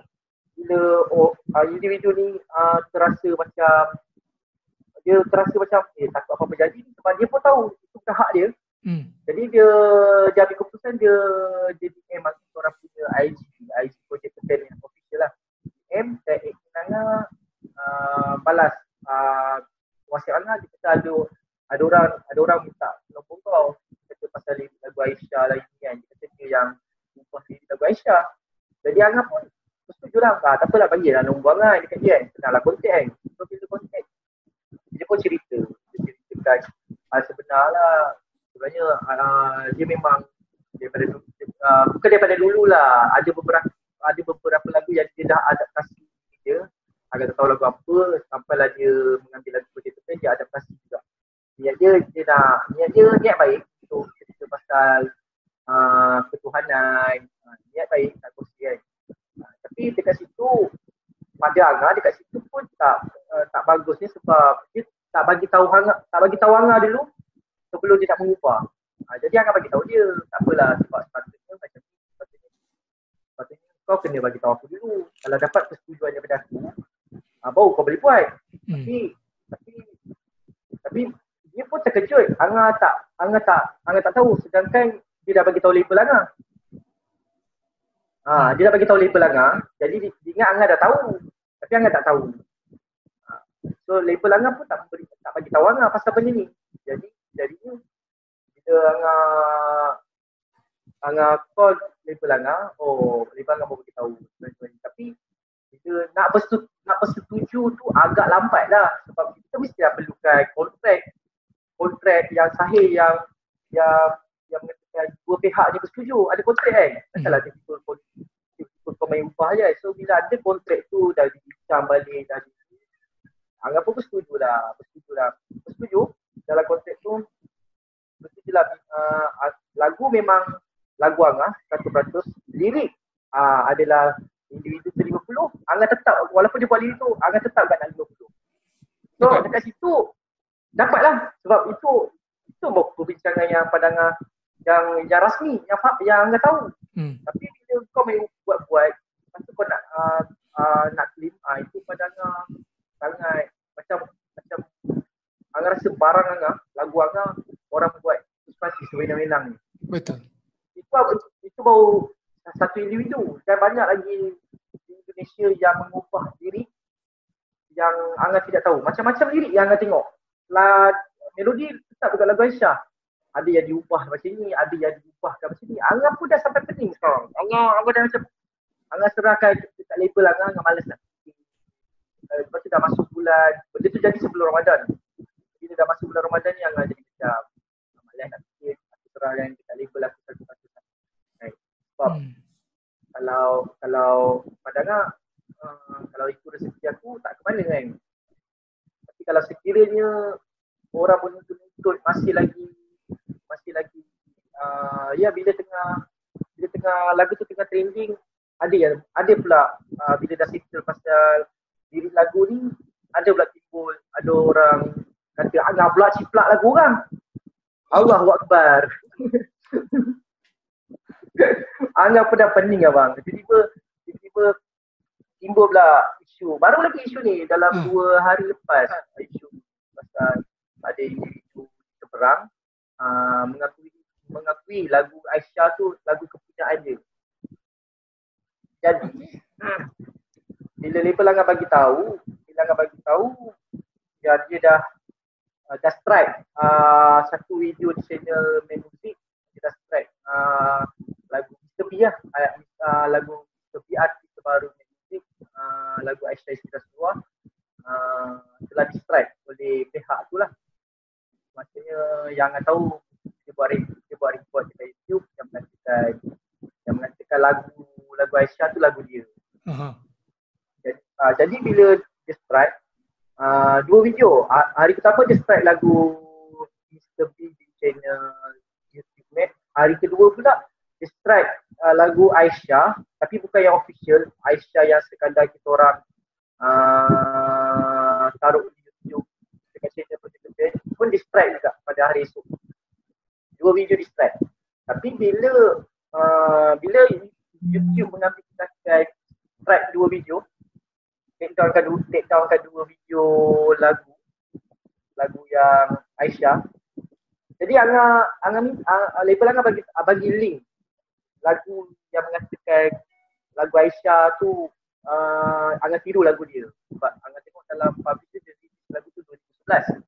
bila individu ni terasa macam takut apa-apa jadi, sebab dia pun tahu itu bukan hak dia. Jadi dia ambil keputusan, dia DM orang punya IG Project Content yang official lah. DM dan Angah balas WhatsApp Angah. Dia kata ada orang minta nombor kau. Dia kata pasal lagu Aisyah lagi kan. Dia kata dia yang ubah lagu Aisyah. Jadi Angah pun setuju lah. Tak apalah, bagilah nombor Angah dekat dia kan. Kenal lah kontak kan. So bila kontak, dia pun ceritakan sebenarnya dia memang daripada dulu lah ada beberapa lagu yang dia dah adaptasi dia. Agak tak tahu lagu apa, sampailah dia mengambil lagu dia tu, dia adaptasi juga. Niat baik untuk cerita pasal ketuhanan, niat baik tak kongsi kan. Tapi dekat situ pada Angah, dekat situ pun tak bagusnya sebab dia tak bagi tahu Angah dulu sebelum dia nak mengubah. Jadi Angah bagi tahu dia, tak apalah, sebab sepatutnya kau kena bagi tahu aku dulu. Kalau dapat persetujuan daripada aku, baru kau boleh buat. Tapi dia pun terkejut. Angah tak tahu, sedangkan dia dah bagi tahu label Angah. Dia dah bagi tahu label Angah, jadi dia ingat Angah dah tahu, tapi Angah tak tahu. So label Angah pun tak bagi tahu Angah pasal benda ni. Jadinya bila Angah call label Angah, label Angah baru beritahu. Tapi bila nak bersetuju tu agak lambat lah, sebab kita mesti perlukan kontrak yang sahih, yang mengatakan dua pihak ni bersetuju, ada kontrak kan. Takkanlah tiba-tiba kau main ubah je. So bila ada kontrak tu dah dibincang balik, Angah pun bersetuju dalam kontrak tu. Bersetujulah lagu memang lagu Angah 100%. Lirik adalah individu 50. Angah tetap, walaupun dia buat lirik tu, Angah tetap kat nak 50. So dekat situ dapatlah, sebab itu perbincangan yang pada Angah yang rasmi, yang Angah tahu. Tapi bila kau main buat lepas tu kau nak claim, itu pada Angah sangat macam Angah rasa barang Angah, lagu Angah orang buat sesuatu sewenang-wenang ni. Betul. Itu baru satu individu, dan banyak lagi di Indonesia yang mengubah lirik yang Angah tidak tahu. Macam-macam lirik yang Angah tengok. Melodi tetap dekat lagu Aisyah. Ada yang diubah macam ni, ada yang diubahkan macam ni. Angah pun dah sampai pening sekarang. Angah dah macam, Angah serahkan dekat label Angah malas nak. Lepas tu dah masuk bulan, benda tu jadi sebelum Ramadan. Bila dah masuk bulan Ramadan ni, Angah jadi macam malas nak fikir, aku serahkan dekat label aku satu-satu. Sebab kalau pada Angah, kalau ikut rezeki aku tak ke mana kan. Tapi kalau sekiranya orang menuntut masih lagi bila tengah lagu tu tengah trending, ada pula bila dah settle pasal lirik lagu ni, ada pula timbul, ada orang kata Angah pula ciplak lagu orang. Allahu Akbar. Angah pun dah pening abang. Tiba-tiba timbul pula isu. Baru lagi isu ni dalam 2 hari lepas. Isu pasal ada individu terperang, mengaku akui lagu Aisyah tu lagu kepunyaan dia. Jadi bila label Angah bagi tahu, dia dah strike satu video di channel Main Music, dia dah strike lagu Mr. P lah, lagu Mr. P artis terbaru Main Music, lagu Aisyah Istirahat Luar telah di strike oleh pihak tu lah. Maksudnya yang Angah tahu dia buat report dekat YouTube yang mengatakan lagu Aisyah tu lagu dia. Jadi bila dia strike dua video, hari pertama dia strike lagu Mr. B di channel YouTube Net, hari kedua pula dia strike lagu Aisyah tapi bukan yang official, Aisyah yang sekadar kita orang taruh di YouTube dekat channel Project Band pun di strike juga pada hari esok. Dua video di strike. Tapi bila YouTube mengambil tindakan strike dua video, take downkan dua video lagu yang Aisyah. Jadi label Angah bagi link lagu yang mengatakan lagu Aisyah tu Angah tiru lagu dia. Sebab Angah tengok dalam publisher dia release lagu tu 2011.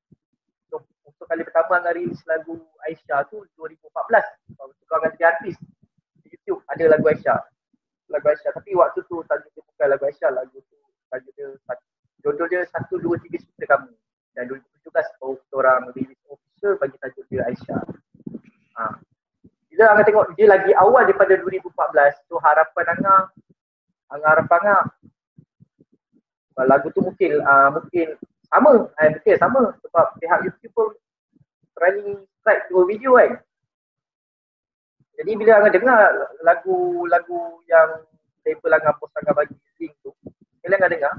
Untuk kali pertama Angah release lagu Aisyah tu 2014. Waktu tu Angah jadi artis di YouTube ada lagu Aisyah. Tapi waktu tu tajuk dia bukan lagu Aisyah, lagu tu tajuk dia judul dia 1, 2, 3 Cinta Kamu. Dan 2017 baru kita orang release official bagi tajuk dia Aisyah. Bila Angah tengok dia lagi awal daripada 2014, so harapan Angah lagu tu mungkin sama sebab pihak YouTube pun berani strike dua video kan. Jadi bila Angah dengar lagu yang label Angah post Angah bagi link tu, bila Angah dengar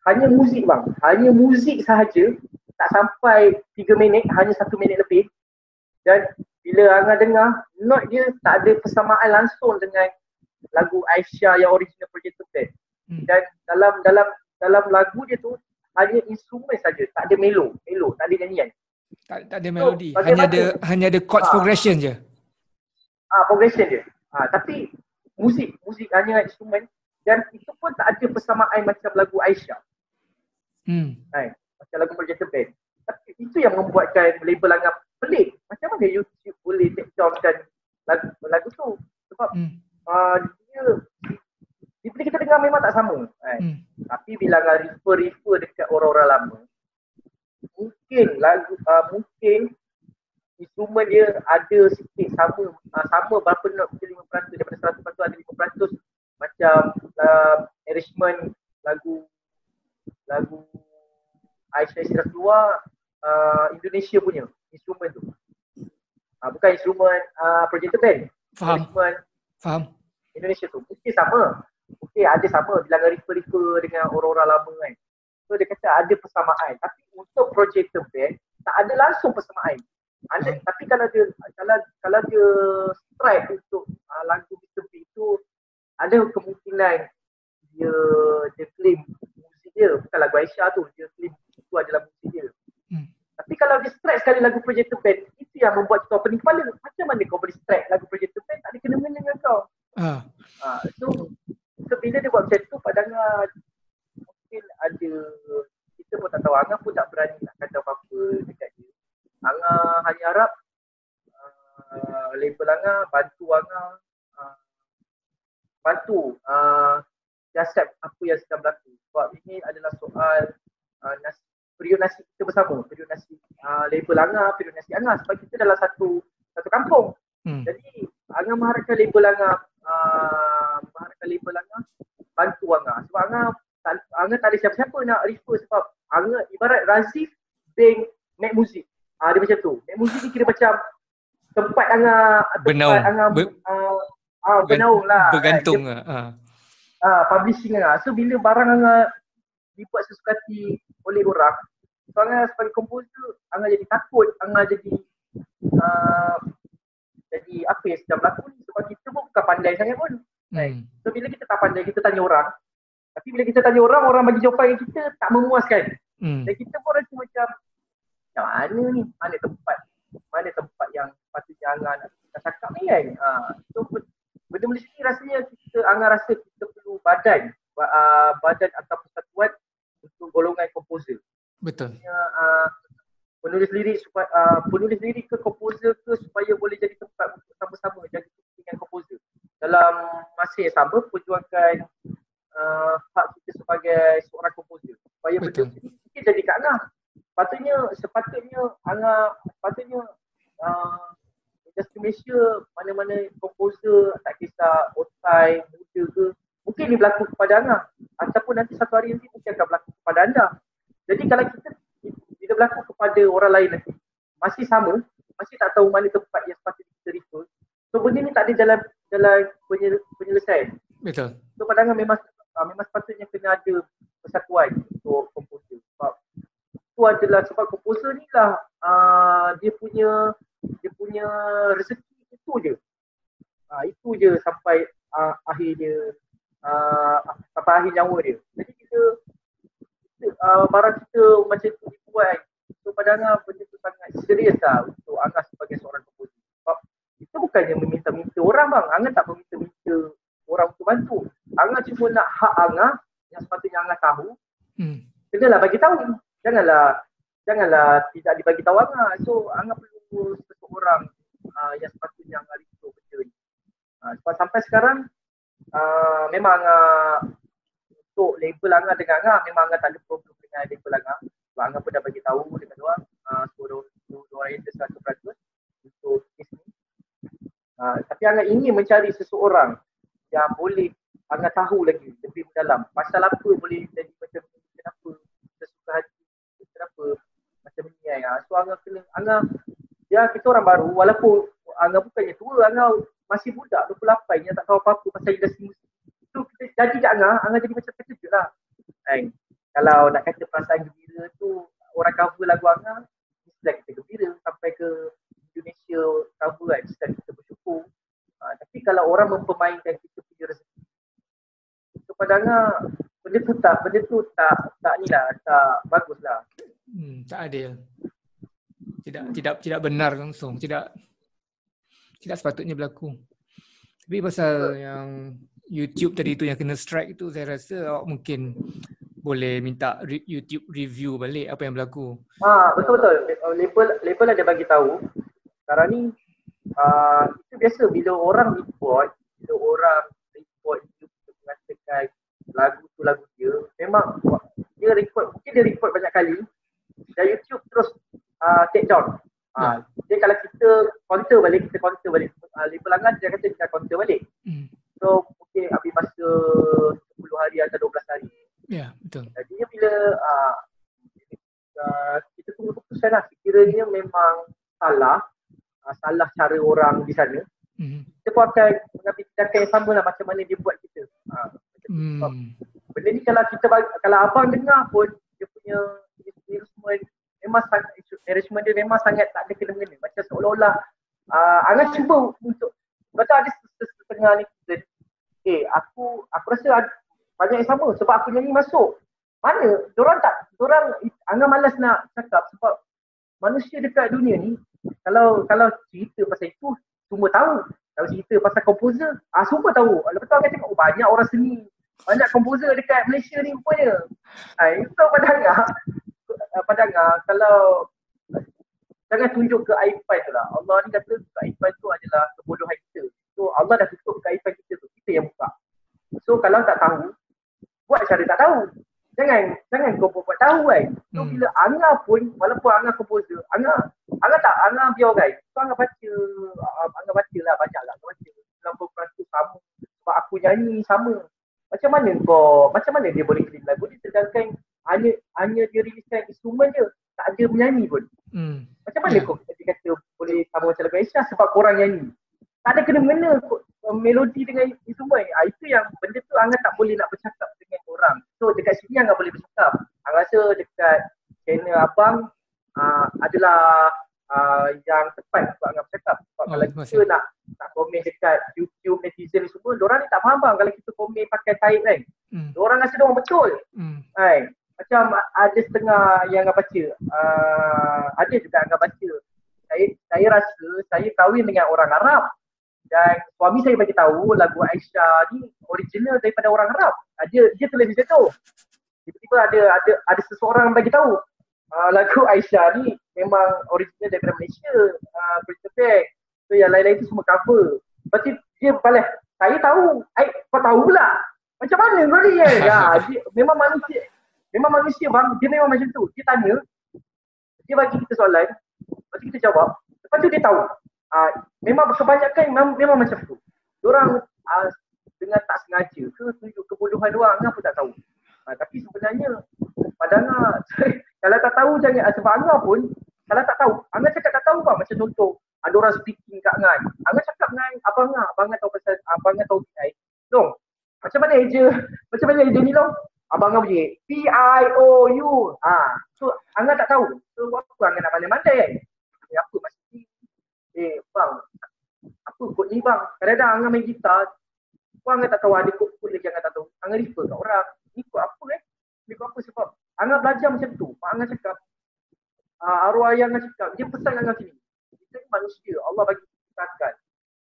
hanya muzik sahaja, tak sampai 3 minit, hanya 1 minit lebih. Dan bila Angah dengar, note dia tak ada persamaan langsung dengan lagu Aisyah yang original Project Band. Dan dalam lagu dia tu hanya instrumen saja, tak ada melo, tak ada nyanyian. Tak ada melodi, hanya ada chord progression je. Progression je. Tapi musik hanya instrumen dan itu pun tak ada persamaan macam lagu Aisyah. Macam lagu Project Band. Tapi itu yang membuatkan label Angah pelik. Macam mana YouTube boleh take downkan lagu tu? Sebab bila kita dengar memang tak sama. Tapi bila Angah refer dekat orang-orang lama, mungkin instrumen dia ada sikit sama berapa not, mungkin 5%, daripada 100% ada 5% macam arrangement lagu Aisyah Istirahat Luar Indonesia punya instrumen tu. Bukan instrumen Project Band. Faham. Indonesia tu mungkin sama. Mungkin ada sama bila Angah refer dengan orang-orang lama kan. So dia kata ada persamaan. Tapi untuk Project Band tak ada langsung persamaan. Tapi kalau dia strike untuk lagu Mr. P itu, ada kemungkinan dia claim musik dia, bukan lagu Aisyah tu, dia claim itu adalah musik dia. Tapi kalau dia strike sekali lagu Project Band, itu yang membuat kita pening kepala. Macam mana kau boleh strike lagu Project Band, tak ada kena-mena dengan kau. So bila dia buat macam tu, padahal mungkin ada, kita pun tak tahu, Angah pun tak berani nak kata apa-apa dekat dia. Angah hanya harap label Angah bantu siasat apa yang sedang berlaku. Sebab ini adalah soal periuk nasi kita bersama, periuk nasi label Angah, periuk nasi Angah, sebab kita dalam satu kampung. Jadi Angah mengharapkan label Angah bantu Angah. Sebab Angah tak ada siapa-siapa nak refer, sebab Angah ibarat Razif bank Mac Music. Dia macam tu. Mac Music ni kira macam tempat Angah bernaung lah. Bergantung publishing Angah. So bila barang Angah dibuat sesuka hati oleh orang, so Angah sebagai komposer, Angah jadi takut, Angah jadi apa yang sedang berlaku ni, sebab kita pun bukan pandai sangat pun. So bila kita tak pandai, kita tanya orang. Tapi bila kita tanya orang bagi jawapan yang kita tak memuaskan. Dan kita pun rasa macam mana ni? mana tempat yang patutnya Angah nak cakap ni kan. So benda-benda sini rasanya Angah rasa kita perlu badan atau persatuan untuk golongan komposer. Betul. Penulis lirik ke komposer ke supaya boleh jadi tempat untuk sama-sama jadi kepentingan komposer. Dalam masa yang sama perjuangkan hak kita sebagai seorang komposer. Supaya benda ni mungkin jadi kat Angah. Sepatutnya Angah industri Malaysia mana-mana komposer tak kisah otai, muda ke, mungkin dia berlaku kepada Angah ataupun nanti satu hari nanti mungkin akan berlaku kepada anda. Jadi kalau kita bila berlaku kepada orang lain nanti masih sama, masih tak tahu mana tempat yang sepatutnya kita refer. So benda ni tak ada dalam penyelesaian. Betul. So pada Angah memang sepatutnya kena ada persatuan untuk komposer. Sebab itu adalah sebab komposer ni lah dia punya rezeki itu je. Itu je sampai akhir dia sampai akhir nyawa dia. Jadi kita barang kita macam tu dibuat. So pada Angah benda tu sangat serius lah untuk Angah sebagai seorang komposer. Sebab itu bukannya meminta-minta orang bang. Angah tak meminta-minta orang untuk bantu. Angah cuma nak hak Angah yang sepatutnya Angah tahu. Kenalah bagi tahu. Janganlah tidak dibagi tahu Angah. So Angah perlu seseorang yang sepatutnya Angah risau benda ni. Sebab sampai sekarang memang Angah untuk label Angah dengan Angah memang Angah tak ada problem dengan label Angah. Sebab Angah pun dah bagi tahu dekat diorang diorang itu 100% untuk kes ni. Tapi Angah ingin mencari seseorang yang boleh Angah tahu lagi lebih mendalam pasal apa boleh jadi macam ni, kenapa kita suka hati, kenapa macam ni kan. So Angah kita orang baru walaupun Angah bukannya tua, Angah masih budak 28 yang tak tahu apa-apa pasal industri musik. So kita jadi kat Angah jadi macam terkejut lah. Kalau nak kata perasaan gembira tu orang cover lagu Angah, mestilah kita gembira sampai ke Indonesia cover kan, mestilah kita bersyukur. Tapi kalau orang mempermainkan kita punya rezeki, so pada Angah benda tu tak ni lah, tak bagus lah. Tak adil. Tidak benar langsung. Tidak sepatutnya berlaku. Tapi pasal yang YouTube tadi tu yang kena strike tu, saya rasa awak mungkin boleh minta YouTube review balik apa yang berlaku. Betul. Label ada bagi tahu. Sekarang ni itu biasa bila orang report YouTube mengatakan lagu tu lagu dia, memang dia report banyak kali dan YouTube terus take down. Jadi kalau kita counter balik label Angah dia kata kita counter balik. So mungkin habis masa 10 hari atau 12 hari. Ya, betul. Jadi bila kita tunggu keputusan lah, sekiranya memang salah cara orang di sana, kita pun akan mengambil tindakan yang sama lah macam mana dia buat kita. Benda ni kalau abang dengar pun dia punya arrangement dia memang sangat tak ada kena-mengena. Macam seolah-olah Angah cuba untuk betul ada setengah ni aku rasa banyak yang sama sebab aku nyanyi masuk. Mana? Diorang Angah malas nak cakap sebab manusia dekat dunia ni kalau cerita pasal itu semua tahu. Kalau cerita pasal komposer, semua tahu. Lepas tu Angah cakap banyak orang seni, banyak komposer dekat Malaysia ni rupanya. Itu pada Angah kalau jangan tunjuk keaiban tu lah. Allah ni kata keaiban tu adalah kebodohan kita. So Allah dah tutup keaiban kita tu, kita yang buka. So kalau tak tahu, buat cara tak tahu. Jangan kau buat tahu kan. So bila Angah pun, walaupun Angah komposer, Angah biar orang. So Angah baca lah, banyaklah Angah baca. 90% sama. Sebab aku nyanyi sama. Macam mana dia boleh klip lagu ni sedangkan hanya dia riliskan instrumen je, tak ada menyanyi pun. Macam mana kau kata boleh sama macam lagu Aisyah sebab korang nyanyi? Tak ada kena-mengena melodi dengan instrumen. Itu yang benda tu Angah tak boleh nak bercakap dengan orang. So dekat sini Angah boleh bercakap. Angah rasa dekat channel abang adalah yang tepat untuk Angah bercakap. Sebab kalau kita nak komen dekat YouTube, netizen ni semua, diorang ni tak faham bang kalau kita komen pakai taib kan. Diorang rasa diorang betul. Macam ada setengah yang Angah baca. Ada juga Angah baca. saya rasa saya kahwin dengan orang Arab. Dan suami saya bagi tahu lagu Aisyah ni original daripada orang Arab. Dia tulis macam tu. Tiba-tiba ada seseorang bagi tahu lagu Aisyah ni memang original daripada Malaysia, Christopher Beck. So yang lain-lain tu semua cover. Lepas tu dia balas, saya tahu, kau tahu pula. Macam mana kau ni kan? Memang manusia bang, dia memang macam tu. Dia tanya, dia bagi kita soalan, lepas tu kita jawab, lepas tu dia tahu. Memang kebanyakan memang macam tu. Diorang dengan tak sengaja ke tunjuk kebodohan diorang, Angah pun tak tahu. Tapi sebenarnya pada Angah, kalau tak tahu jangan, sebab Angah pun kalau tak tahu, Angah cakap tak tahu bang. Macam contoh, ada orang speaking kat Angah. Angah cakap dengan abang Angah tahu pasal abang Angah tahu PI. Long, macam mana eja ni Long? Abang Angah bunyi PIOU. So Angah tak tahu. So apa Angah nak pandai-pandai kan? Apa maksud ni? Bang, apa kod ni bang? Kadang-kadang Angah main gitar, Angah tak tahu ada kod lagi Angah tak tahu. Angah refer kat orang. Ni kod apa Ni kod apa sebab? Angah belajar macam tu. Mak Angah cakap, arwah ayah Angah cakap, dia pesan Angah sini. Kita ni manusia, Allah bagi kita akal.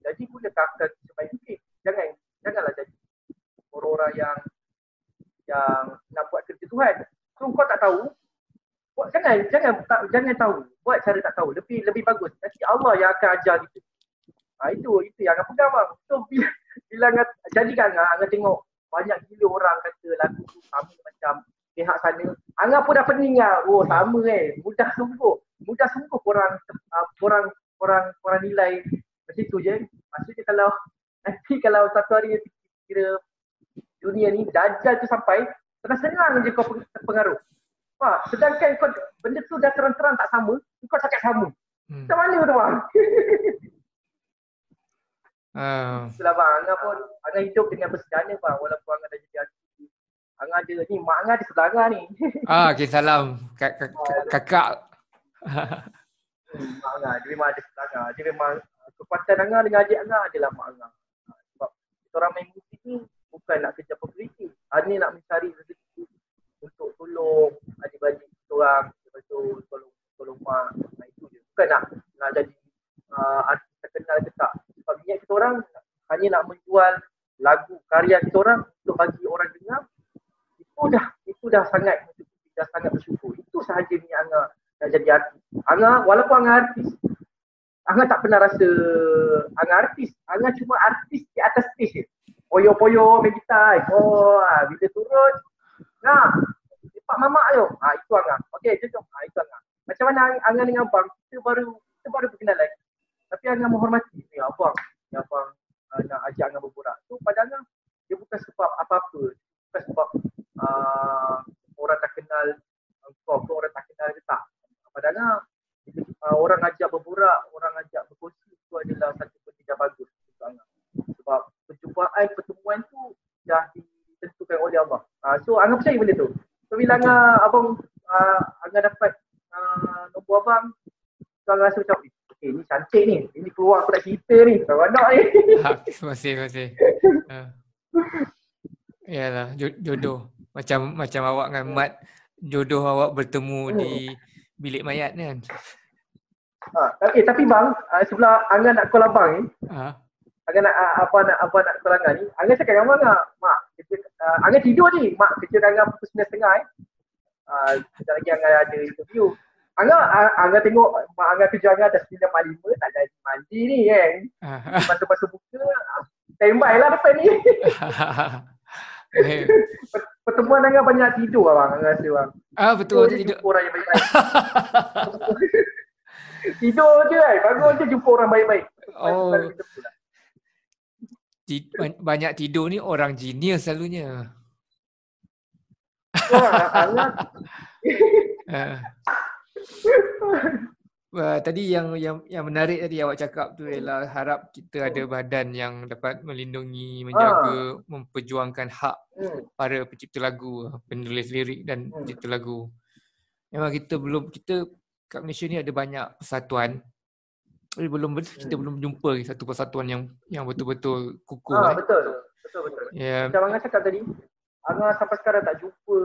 Jadi gunakan akal sebaik mungkin. Janganlah jadi orang-orang yang nak buat kerja Tuhan. So kau tak tahu, jangan tahu. Buat cara tak tahu. Lebih bagus. Nanti Allah yang akan ajar kita. Itu yang Angah pegang bang. So bila Angah jadikan Angah tengok banyak gila orang kata lagu tu sama macam pihak sana. Angah pun dah pening lah. Oh sama Mudah sungguh korang nilai macam tu je. Maksudnya kalau satu hari kira dunia ni Dajjal tu sampai, senang je kau terpengaruh. Sedangkan kau benda tu dah terang-terang tak sama, kau cakap sama. Macam mana tu bang? Itulah bang, Angah hidup dengan bersederhana bang, walaupun Angah dah jadi artis. Angah ada ni, mak Angah di sebelah Angah ni. Okay, salam kakak. Mak Angah, dia memang ada sebelah Angah. Dia memang kekuatan Angah dengan adik Angah adalah mak Angah. Sebab kita orang main musik ni bukan nak kerja publicity. Ni nak mencari rezeki untuk tolong adik-adik kita orang, betul tolong mak. Itu je. Bukan nak jadi artis terkenal ke tak. Sebab niat kita orang hanya nak menjual lagu karya kita orang untuk bagi orang dengar. Itu dah sangat bersyukur. Itu sahaja niat Angah nak jadi artis. Angah, walaupun Angah artis, Angah tak pernah rasa Angah artis. Angah cuma artis di atas stage je. Poyo-poyo main gitar. Bila turun, Pak Mamak tu. Itu Angah. Okey, jom. Itu Angah. Macam mana Angah dengan abang, kita baru berkenalan. Tapi Angah menghormati abang nak ajak Angah berborak. So pada Angah, dia bukan sebab apa-apa. Bukan sebab orang tak kenal kau ke orang tak kenal ke tak. Pada Angah, orang ajak berborak, orang ajak berkongsi, itu adalah satu benda yang bagus untuk Angah. Sebab pertemuan tu dah ditentukan oleh Allah. So Angah percaya benda tu. So bila Angah dapat nombor abang, so Angah rasa macam, ni cantik ni. Ini keluar aku nak cerita ni. Seronok ni. Terima kasih. Yalah, jodoh. Macam awak dengan Mat, jodoh awak bertemu di bilik mayat kan. Tapi bang, sebelah Angah nak call abang ni, Angah nak nak call Angah ni, Angah cakap dengan Angah, mak, Angah tidur ni, mak kerja Angah pukul 9.30 sekejap lagi Angah ada interview. Angah tengok mak Angah kerja Angah dah 9.45, tak jadi mandi ni kan. Basuh buka, standby lah depan ni. Pertemuan Angah banyak tidur abang, Angah rasa bang. Betul, tidur. Jumpa orang yang baik-baik. Tidur je kan, bangun je jumpa orang baik-baik. Banyak tidur ni orang genius selalunya. Tadi yang menarik tadi awak cakap tu ialah harap kita ada badan yang dapat melindungi, menjaga, memperjuangkan hak para pencipta lagu, penulis lirik dan pencipta lagu. Memang kita kat Malaysia ni ada banyak persatuan. Tapi kita belum jumpa satu persatuan yang betul-betul kukuh. Betul. Yeah. Macam Angah cakap tadi, Angah sampai sekarang tak jumpa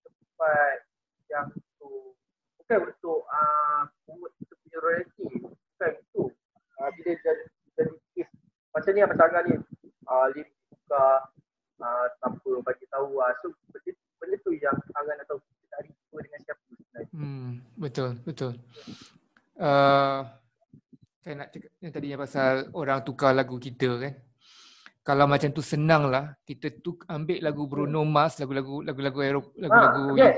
tempat yang bukan untuk kita punya royalty. bukan itu. Bila jadi kes macam ni macam Angah ni, lirik buka tanpa bagi tahu. So benda tu yang Angah nak tahu kita nak refer dengan siapa sebenarnya. Betul. Saya nak cakap yang tadi yang pasal orang tukar lagu kita kan. Kalau macam tu senang lah, kita ambil lagu Bruno Mars, lagu-lagu UK,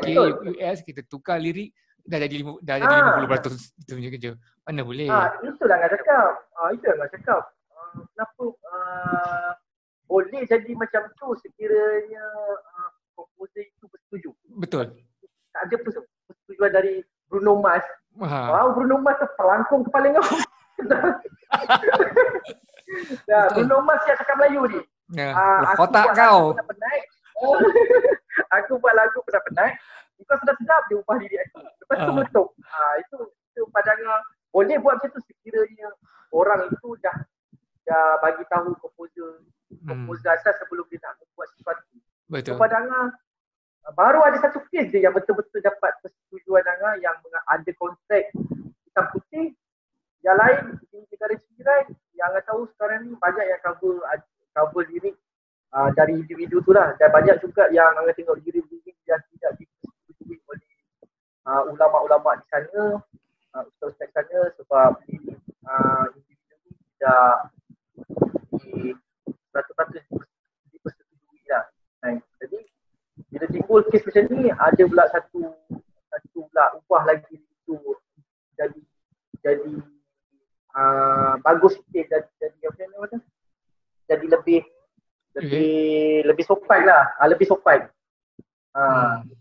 betul. US, kita tukar lirik, dah jadi 50% itu punya kerja. Mana boleh? Itulah Angah cakap. Kenapa boleh jadi macam tu sekiranya komposer itu bersetuju. Betul. Tak ada persetujuan dari Bruno Mars. Bruno Mars tu pelangkung kepala kau. Bruno Mars yang cakap Melayu ni. Kotak kau. Aku buat lagu pernah penat. Kau sedap-sedap dia upah diri aku. Lepas tu meletup. Itu pandangan. Boleh buat macam tu sekiranya orang itu dah bagi tahu komposer asas sebelum dia nak buat sesuatu. Betul. Pandangan baru ada satu kes dia yang betul-betul dapat persetujuan Angah yang ada kontrak hitam putih. Yang lain di negara jiran yang Angah tahu sekarang ni banyak yang cover lirik dari individu tu lah. Dan banyak juga yang Angah tengok lirik-lirik yang tidak disetujui oleh ulama-ulama di sana, ustaz-ustaz di sana, sebab lirik individu ni tidak di 100% dipersetujui lah. Jadi bila timbul kes macam ni, ada pula satu pula ubah lagi itu jadi bagus sikit, jadi lebih sopan lah, lebih sopan.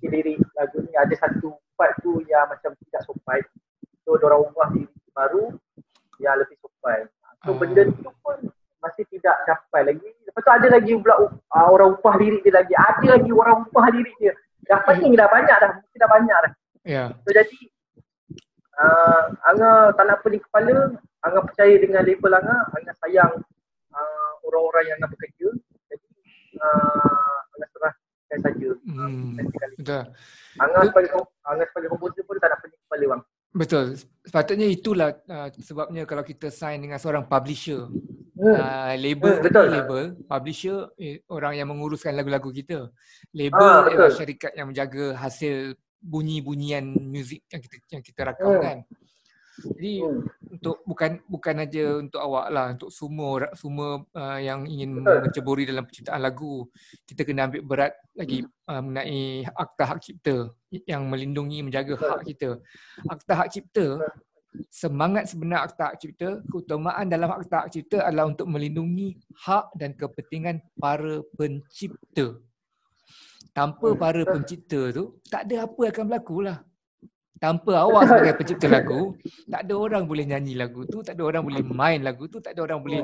Lirik lagu ni ada satu part tu yang macam tidak sopan, so diorang ubah lirik baru yang lebih sopan. So benda tu pun masih tidak dapat lagi. Lepas tu ada lagi pula orang upah lirik dia lagi. Ada lagi orang upah lirik dia. Dah pening dah, banyak dah. Mungkin dah banyak dah. So jadi Angah tak nak pening kepala. Angah percaya dengan label Angah. Angah sayang orang-orang yang Angah bekerja. Jadi Angah serahkan saja. Betul. Angah sebagai komposer pun tak nak pening kepala bang. Betul. Sepatutnya itulah sebabnya kalau kita sign dengan seorang publisher. Label, publisher orang yang menguruskan lagu-lagu kita. Label adalah syarikat yang menjaga hasil bunyi-bunyian muzik yang kita rakamkan. Jadi untuk bukan aja untuk awak lah, untuk semua yang ingin menceburi dalam penciptaan lagu, kita kena ambil berat lagi mengenai Akta Hak Cipta yang melindungi, menjaga hak kita. Akta Hak Cipta, semangat sebenar Akta Hak Cipta, keutamaan dalam Akta Hak Cipta adalah untuk melindungi hak dan kepentingan para pencipta. Tanpa para pencipta tu, tak ada apa akan berlaku lah. Tanpa awak sebagai pencipta lagu, tak ada orang boleh nyanyi lagu tu, tak ada orang boleh main lagu tu, tak ada orang boleh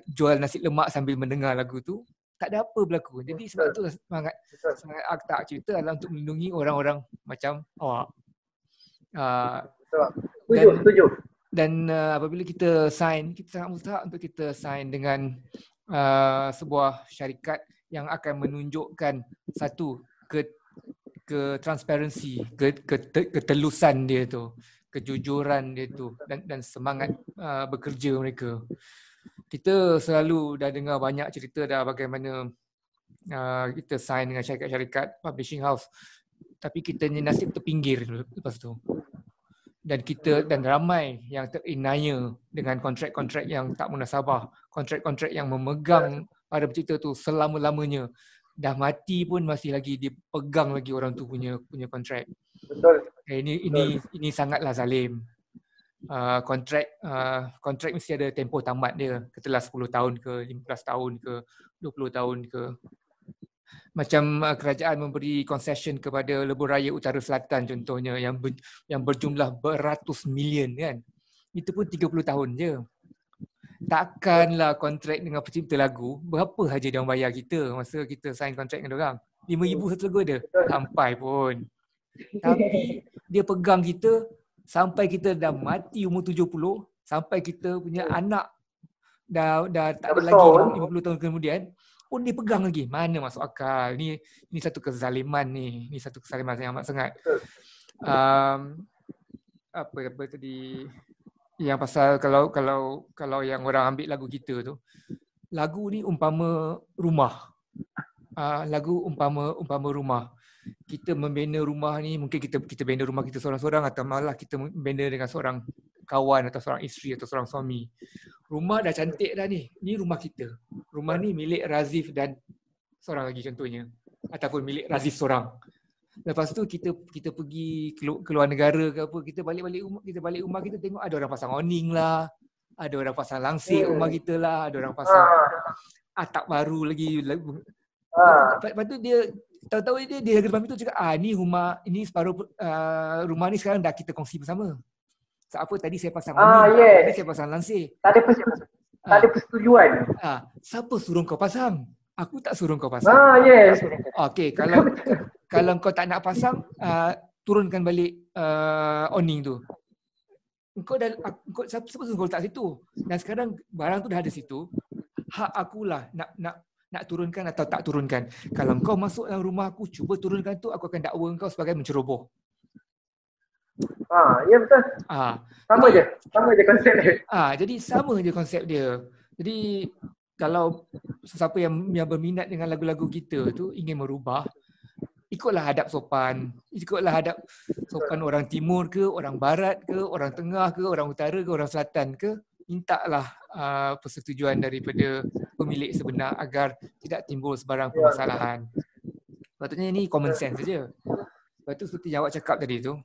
jual nasi lemak sambil mendengar lagu tu. Tak ada apa berlaku. Jadi sebab tu semangat Akta Hak Cipta adalah untuk melindungi orang-orang macam awak. Setuju. Dan apabila kita sign, kita sangat mustahak untuk kita sign dengan sebuah syarikat yang akan menunjukkan satu transparansi, ketelusan dia tu, kejujuran dia tu dan semangat bekerja mereka. Kita selalu dah dengar banyak cerita dah bagaimana kita sign dengan syarikat-syarikat publishing house, tapi kita ni nasib terpinggir lepas tu. Dan ramai yang terinaya dengan kontrak-kontrak yang tak munasabah, kontrak-kontrak yang memegang para pencipta tu selama-lamanya. Dah mati pun masih lagi dipegang lagi orang tu punya kontrak. Betul. Ini sangatlah zalim. Kontrak mesti ada tempoh tamat dia. Katalah 10 tahun ke, 15 tahun ke, 20 tahun ke. Macam kerajaan memberi concession kepada Lebuh Raya Utara Selatan contohnya yang berjumlah beratus million kan. Itu pun 30 tahun je. Takkanlah kontrak dengan pencipta lagu, berapa saja dia orang bayar kita masa kita sign kontrak dengan dia orang? RM5,000 satu lagu ada? Sampai pun. Tapi dia pegang kita sampai kita dah mati umur 70, sampai kita punya anak dah tak ada lagi 50 tahun kemudian pun dia pegang lagi. Mana masuk akal? Ni satu kezaliman ni. Ni satu kezaliman yang amat sangat. apa tadi yang pasal kalau yang orang ambil lagu kita tu, lagu ni umpama rumah. Lagu umpama rumah. Kita membina rumah ni, mungkin kita bina rumah kita seorang-seorang atau malah kita bina dengan seorang kawan atau seorang isteri atau seorang suami. Rumah dah cantik dah ni. Ni rumah kita. Rumah ni milik Razif dan seorang lagi contohnya. Ataupun milik Razif seorang. Lepas tu kita pergi keluar negara ke apa, kita balik rumah kita tengok ada orang pasang awning lah, ada orang pasang langsir rumah kita lah, ada orang pasang atap baru lagi. Lepas tu dia tahu-tahu dia depan pintu cakap, ni rumah ini separuh rumah ni sekarang dah kita kongsi bersama. Apa tadi saya pasang awning, tadi saya pasang langsir. Tak ada persetujuan. Siapa suruh kau pasang? Aku tak suruh kau pasang. Yes. Okey, kalau kau tak nak pasang, turunkan balik awning tu. Siapa suruh kau letak situ? Dan sekarang barang tu dah ada situ. Hak akulah nak turunkan atau tak turunkan. Kalau kau masuk dalam rumah aku, cuba turunkan tu, aku akan dakwa kau sebagai menceroboh. Ya betul. Sama je konsep dia. Jadi sama je konsep dia. Jadi kalau sesiapa yang berminat dengan lagu-lagu kita tu ingin merubah, ikutlah adab sopan. Ikutlah adab sopan orang timur ke, orang barat ke, orang tengah ke, orang utara ke, orang selatan ke. Mintalah persetujuan daripada pemilik sebenar agar tidak timbul sebarang permasalahan. Patutnya ini common sense saja. Lepas tu seperti yang awak cakap tadi tu,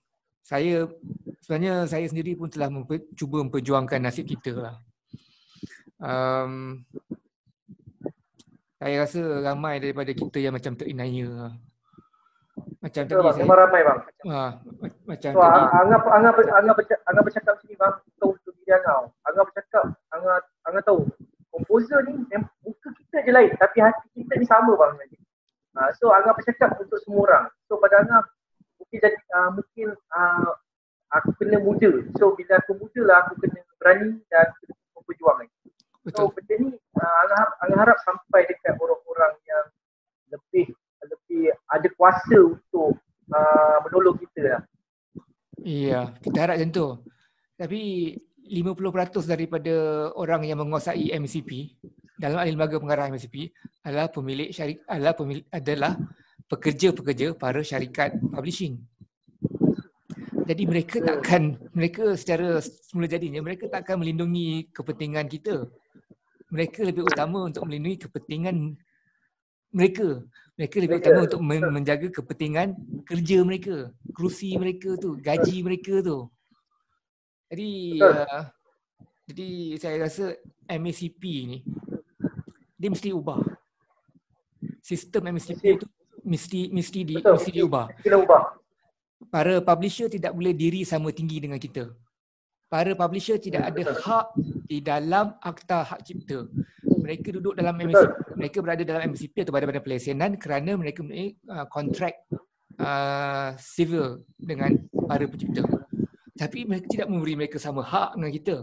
sebenarnya saya sendiri pun telah cuba memperjuangkan nasib kita lah. Saya rasa ramai daripada kita yang macam terinaya lah. Macam tadi saya ramai bang. Macam so, tadi Angah bercakap sini bang, tahu tu diri Angah. Angah bercakap, Angah tahu komposer ni muka kita je lain tapi hati kita ni sama bang. So Angah bercakap untuk semua orang. So pada Angah mungkin aku kena muda. So bila aku muda lah aku kena berani dan kena berjuang lagi. So benda ni Angah harap sampai dekat orang-orang yang lebih ada kuasa untuk menolong kita lah. Ya, kita harap macam tu. Tapi 50% daripada orang yang menguasai MCP dalam lembaga pengarah MCP adalah adalah pekerja-pekerja para syarikat publishing. Jadi mereka secara semula jadinya mereka takkan melindungi kepentingan kita. Mereka lebih utama untuk melindungi kepentingan mereka. Mereka lebih utama untuk menjaga kepentingan kerja mereka, kerusi mereka tu, gaji mereka tu. Jadi saya rasa MACP ni dia mesti ubah. Sistem MACP tu mesti diubah. Para publisher tidak boleh diri sama tinggi dengan kita. Para publisher tidak ada hak di dalam Akta Hak Cipta. Mereka duduk dalam MACP, mereka berada dalam MACP atau badan-badan pelesenan kerana mereka mempunyai kontrak civil dengan para pencipta. Tapi mereka tidak memberi mereka sama hak dengan kita.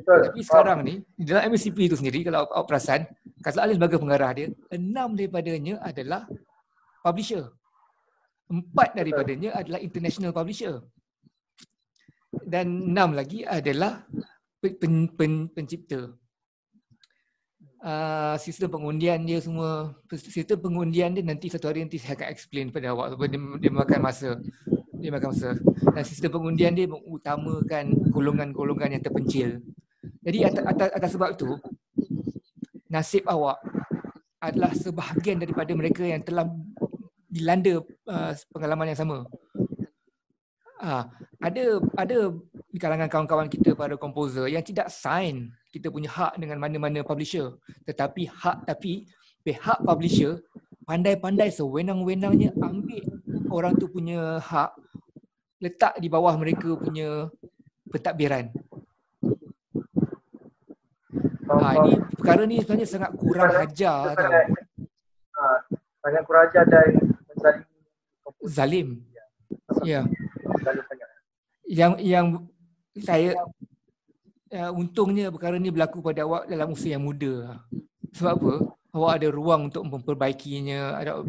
Tapi sekarang ni, dalam MACP itu sendiri, kalau awak perasan, kata lembaga pengarah dia, 6 daripadanya adalah publisher. 4 daripadanya adalah international publisher. Dan 6 lagi adalah pencipta. Sistem pengundian dia semua, sistem pengundian dia nanti satu hari nanti saya akan explain pada awak. Dia makan masa. Dan sistem pengundian dia mengutamakan golongan-golongan yang terpencil. Jadi atas sebab itu, nasib awak adalah sebahagian daripada mereka yang telah dilanda pengalaman yang sama. Ada di kalangan kawan-kawan kita para komposer yang tidak sign kita punya hak dengan mana-mana publisher, tetapi pihak publisher pandai-pandai sewenang-wenangnya ambil orang tu punya hak, letak di bawah mereka punya pentadbiran. Ini perkara ni sebenarnya sangat kurang ajar tau. Sangat kurang ajar dan zalim. Ya. Yang saya untungnya perkara ni berlaku pada awak dalam usia yang muda. Sebab apa? Awak ada ruang untuk memperbaikinya, ada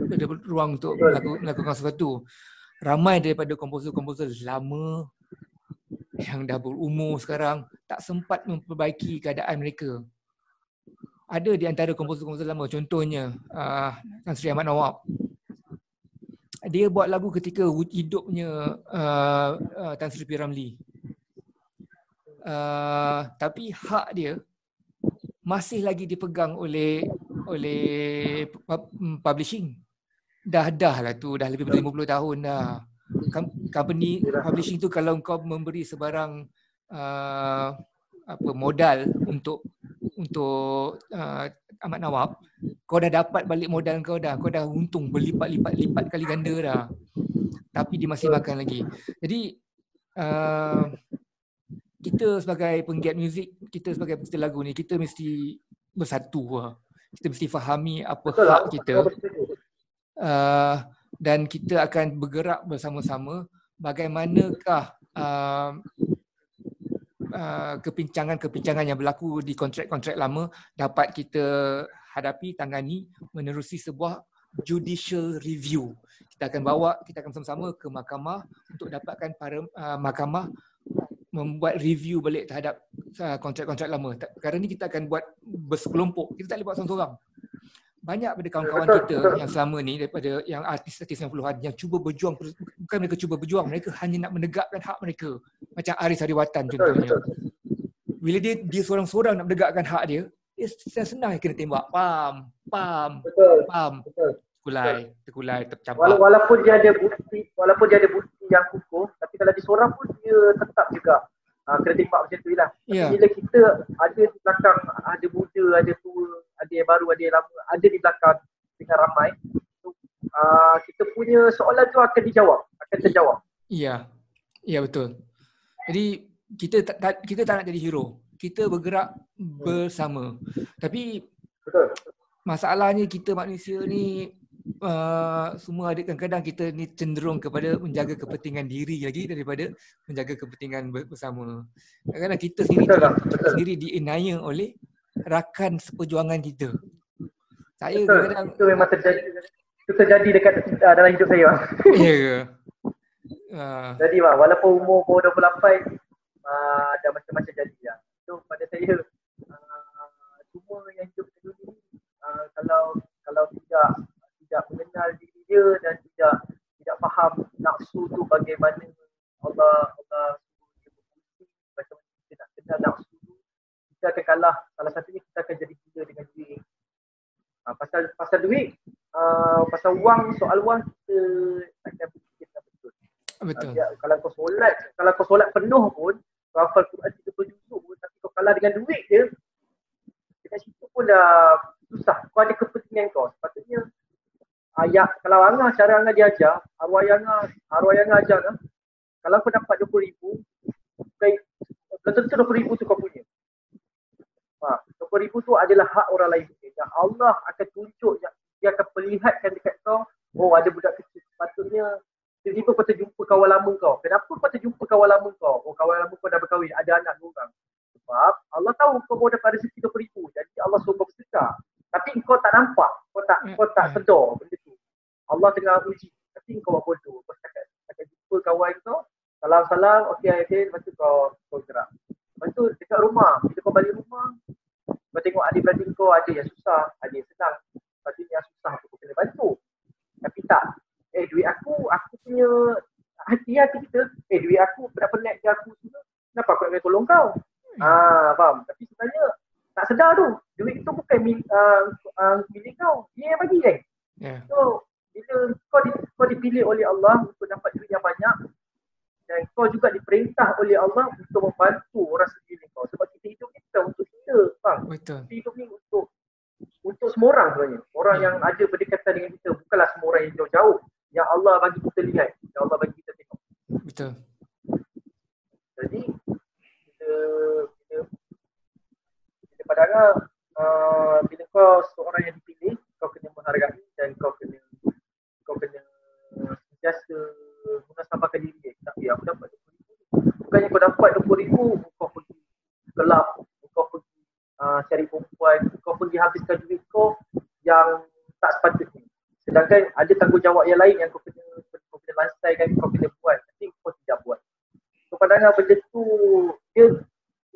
ruang untuk melakukan sesuatu. Ramai daripada komposer-komposer lama yang dah berumur sekarang tak sempat memperbaiki keadaan mereka. Ada di antara komposer-komposer lama, contohnya Tan Sri Ahmad Nawab. Dia buat lagu ketika hidupnya Tan Sri P. Ramlee. Tapi hak dia masih lagi dipegang oleh publishing. Dah lah tu, dah lebih dari 50 tahun dah. Company publishing tu kalau kau memberi sebarang modal untuk Ahmad Nawab, kau dah dapat balik modal kau dah untung berlipat kali ganda dah. Tapi dia masih makan lagi. Jadi kita sebagai penggiat muzik, kita sebagai pencipta lagu ni, kita mesti bersatu lah. Kita mesti fahami apa hak kita. Dan kita akan bergerak bersama-sama bagaimanakah kepincangan yang berlaku di kontrak-kontrak lama dapat kita hadapi, tangani menerusi sebuah judicial review. Kita akan bersama-sama ke mahkamah untuk dapatkan para mahkamah membuat review balik terhadap kontrak-kontrak lama. Perkara ni kita akan buat bersekelompok. Kita tak boleh buat seorang-seorang. Banyak pada kawan-kawan kita yang selama ni, daripada yang artis-artis 90-an yang cuba berjuang, bukan mereka cuba berjuang, mereka hanya nak menegakkan hak mereka. Macam Aris Hariwatan contohnya. Bila dia seorang-seorang nak menegakkan hak dia senang kena tembak. Pam. Terkulai, tercampak. Walaupun dia ada bukti yang kukuh, tapi kalau dia seorang pun dia tetap juga kena tembak macam tu lah. Yeah. Bila kita ada di belakang, ada muda, ada tua, ada yang baru, ada yang lama, ada di belakang dengan ramai, kita punya soalan tu akan terjawab. Ya, betul. Jadi kita tak nak jadi hero. Kita bergerak bersama. Tapi betul. Masalahnya kita manusia ni semua ada, kadang-kadang kita ni cenderung kepada menjaga kepentingan diri lagi daripada menjaga kepentingan bersama. Kadang-kadang kita sendiri dianiaya oleh rakan seperjuangan kita. Saya kadang-kadang itu memang terjadi dekat dalam hidup saya. Ya ke? Jadi walaupun umur 28 dah macam-macam jadi lah. So pada saya semua yang hidup di dunia ni kalau tidak mengenal diri dia dan tidak faham nafsu tu bagaimana Allah macam mana kita nak kenal nafsu tu, kita akan kalah. Salah satunya kita akan jadi gila dengan duit. Pasal duit, pasal wang, soal wang kita takkan fikirkan betul. Betul. Kalau kau solat penuh pun, kau hafal Quran 30 juzuk pun, tapi kau kalah dengan duit dia, dekat situ pun dah susah. Kau ada kepentingan kau. Sepatutnya kalau cara Angah diajar, arwah yang ajar kan, kalau kau dapat 20,000, belum tentu 20,000 tu kau punya. 20,000 tu adalah hak orang lain. Dan Allah akan tunjuk, dia akan perlihatkan dekat kau, ada budak kecil. Sepatutnya tiba-tiba kau terjumpa kawan lama kau. Kenapa kau terjumpa kawan lama kau? Kawan lama kau dah berkahwin, ada anak 2 orang. Sebab Allah tahu kau baru dapat rezeki 20,000. Jadi Allah suruh kau bersedekah. Tapi kau tak nampak, kau tak sedar benda tu. Allah tengah uji, tapi kau buat bodoh. Kau setakat jumpa kawan kau, salam-salam, okey, lepas tu kau gerak. Lepas tu dekat rumah, bila kau balik rumah, kau tengok adik-beradik kau ada yang susah, ada yang senang. Lepas tu yang susah tu kau kena bantu. Tapi tak, duit aku punya hati kita, duit aku penat ke aku semua, kenapa aku nak tolong kau? Faham? Tapi sebenarnya tak sedar tu, duit tu bukan milik kau, dia yang bagi kan? Yeah. So bila kau dipilih oleh Allah untuk dapat duit yang banyak, dan kau juga diperintah oleh Allah untuk membantu orang sekeliling kau. Sebab kita hidup ni bukan untuk kita, faham? Betul. Kita hidup ni untuk semua orang sebenarnya. Orang yang ada berdekatan dengan kita, bukanlah semua orang yang jauh-jauh. Yang Allah bagi kita lihat, yang Allah bagi kita tengok. Betul. Jadi kita padahal bila kau seorang yang dipilih, kau kena menghargai dan kau kena sentiasa muhasabahkan diri. Tapi aku dapat 20,000. Bukannya kau dapat 20,000, kau pergi gelap, kau pergi cari perempuan, kau pergi habiskan duit kau yang tak sepatutnya. Sedangkan ada tanggungjawab yang lain yang kau kena lansaikan, kau kena buat. Tapi kau tidak buat. So padahal benda tu tu dia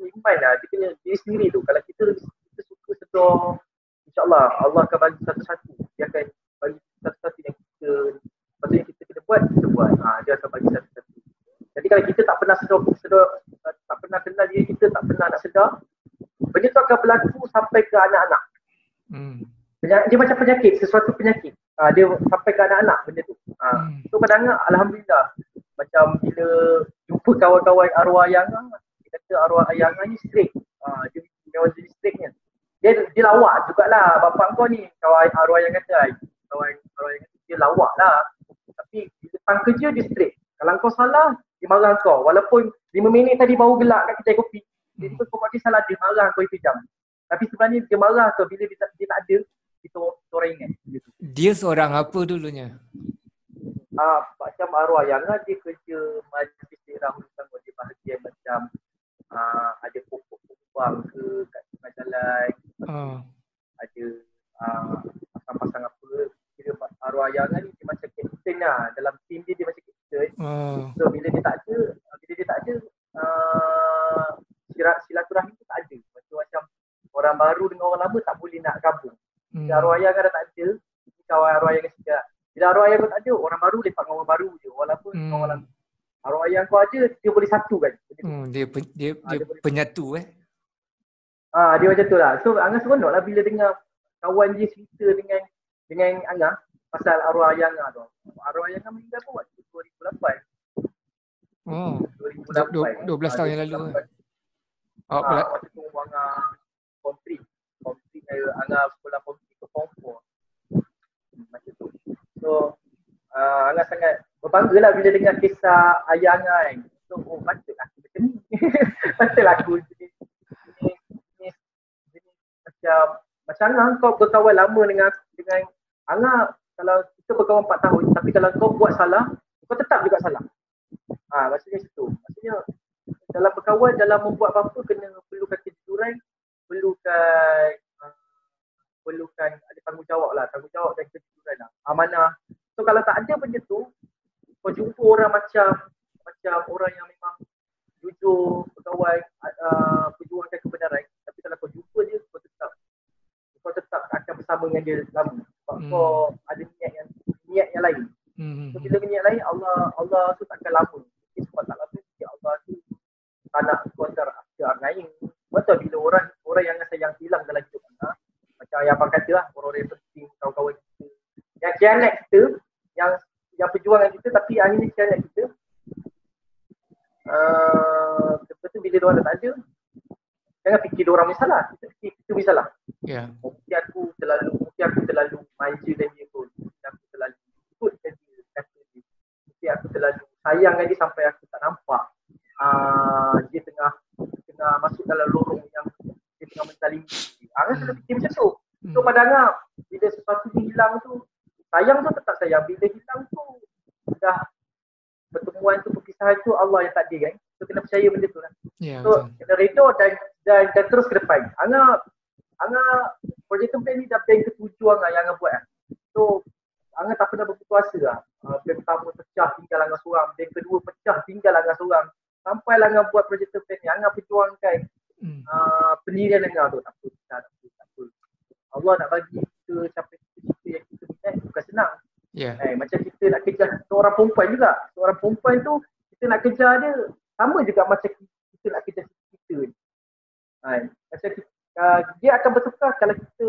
iman lah, dia kena diri sendiri tu. Kalau kita suka sedar, insyaAllah Allah akan bagi satu-satu. Dia akan bagi satu-satu yang patutnya kita kena buat, kita buat. Dia akan bagi satu-satu. Jadi kalau kita tak pernah sedar, tak pernah kenal diri kita, tak pernah nak sedar, benda tu akan berlaku sampai ke anak-anak. Dia macam penyakit, sesuatu penyakit. Dia sampai ke anak-anak benda tu. So kadang-kadang alhamdulillah, macam bila jumpa kawan-kawan arwah ayang, dia kata arwah ayang ni strict. Dia memang jadi strictnya. Dia lawak jugalah bapak kau ni. Kawan arwah ayang kata, kawan arwah ayang kata dia lawak lah. Tapi bila tang kerja dia strict. Kalau kau salah, dia marah kau. Walaupun 5 minit tadi baru gelak kat kedai kopi, dia kau buat dia salah, dia marah kau itu jam. Tapi sebenarnya dia marah kau bila dia tak ada, kita orang ingat. Dia seorang apa dulunya? Macam arwah yang dia kerja majlis daerah Hulusan, dia bahagian macam ada pokok-pokok ke kat tengah jalan, ada pasang-pasang apa. Kira arwah yang ni dia macam captain lah, dalam team dia macam captain. So bila dia tak ada silaturahim tu tak ada. Macam orang baru dengan orang lama tak boleh nak gabung. Bila arwah yang dah tak ada, kawan arwah yang sedia. Bila arwah yang tak ada, orang baru lepak dengan orang baru je. Walaupun orang lama. Arwah yang kau ada, dia boleh satukan. Dia penyatu Dia macam tu lah. So Angah seronok lah bila dengar kawan dia cerita dengan Angah pasal arwah yang tu. Arwah yang meninggal pun waktu 2008. 2008. 12 tahun yang lalu. Waktu tu Angah Form 3. Angah sekolah Form 3 ke Form 4. Macam tu. So Angah sangat berbangga lah bila dengar kisah ayah Angah kan. So patut aku macam ni. Patut aku jenis macam Angah, kau berkawan lama dengan Angah. Kalau kita berkawan 4 tahun, tapi kalau kau buat salah, kau tetap juga salah. Maksudnya situ. Maksudnya dalam berkawan, dalam membuat apa-apa perlukan kejujuran, perlukan ada tanggungjawab dan kejujuran lah. Amanah. So kalau tak ada benda tu, kau jumpa orang macam orang yang memang jujur, berkawan, perjuangkan kebenaran. Tapi kalau kau jumpa dia, kau tetap akan bersama dengan dia lama. Sebab kau ada niat yang lain. So bila niat lain, Allah tu takkan lama. Sebab tak lama, Allah tu tak nak kau lain. Betul bila orang yang sayang hilang dalam hidup kita. Macam yang abang kata lah, orang-orang yang penting, kawan-kawan kita. Yang khianat kita, yang perjuangan kita tapi akhirnya khianat kita. Betul bila diorang dah tak ada, jangan fikir diorang bersalah. Kita fikir kita bersalah. Mungkin aku terlalu manjakan dia pun. Mungkin aku terlalu ikutkan dia, kata dia. Mungkin aku terlalu sayangkan dia sampai aku tak nampak dia tengah masuk dalam lorong yang dia tengah menzalimi. Angah selalu fikir macam tu. So pada Angah, bila sesuatu hilang tu, sayang tu tetap sayang. Bila hilang tu, dah pertemuan tu, perpisahan tu Allah yang takdir kan. So kena percaya benda tu lah. So kena redha dan terus ke depan. Angah projek tempat ni dah bank ke-7 Angah yang Angah buat lah. So Angah tak pernah berputus asa lah. Bank pertama pecah tinggal Angah seorang. Bank kedua pecah tinggal Angah seorang. Sampai Angah buat projek tempat ni, Angah perjuangkan pendirian Angah tu. Tak apa. Allah nak bagi kita capai cita-cita yang kita minta bukan senang. Macam kita nak kejar seorang perempuan juga. Seorang perempuan tu kita nak kejar dia sama juga macam kita nak kejar cita-cita ni. Macam dia akan bertukar kalau kita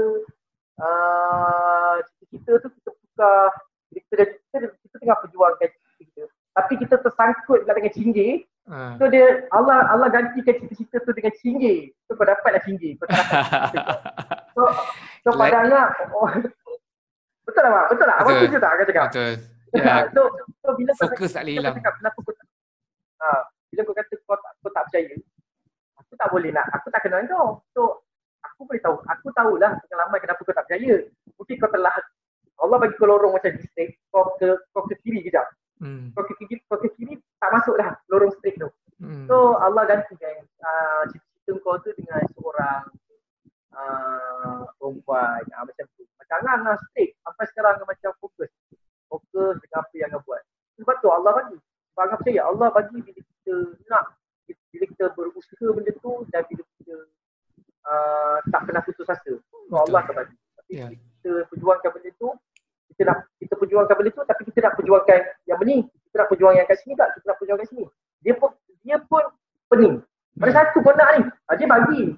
cita-cita tu kita tukar. Kita tengah perjuangkan cita-cita kita. Tapi kita tersangkut dengan cinggir. So dia Allah gantikan cita-cita tu dengan cinggir. So kau dapatlah cinggir. Kau tak dapat. So pada Angah, betul lah Mak? Betul tak? Abang setuju tak Angah cakap? Betul. So bila fokus tak boleh hilang. Bila kau kata kau tak percaya, aku tak boleh nak, aku tak kenal kau. So aku tahulah pengalaman kenapa kau tak percaya. Mungkin kau telah Allah bagi kau lorong macam distrik, kau ke kiri kejap. Kau ke kiri tak masuk dah lorong straight tu. So Allah gantikan cita-cita kau tu dengan seorang perempuan macam tu. Macam Angah straight sampai sekarang Angah macam fokus dengan apa yang Angah buat. Sebab tu Allah bagi. Sebab Angah percaya Allah bagi bila kita nak, bila Allah akan bagi. Tapi kita perjuangkan benda tu, kita perjuangkan benda tu, tapi kita nak perjuangkan yang ni, kita nak perjuangkan yang kat sini tak, kita nak perjuangkan sini. Dia pun pening. Ada satu kau nak ni, dia bagi.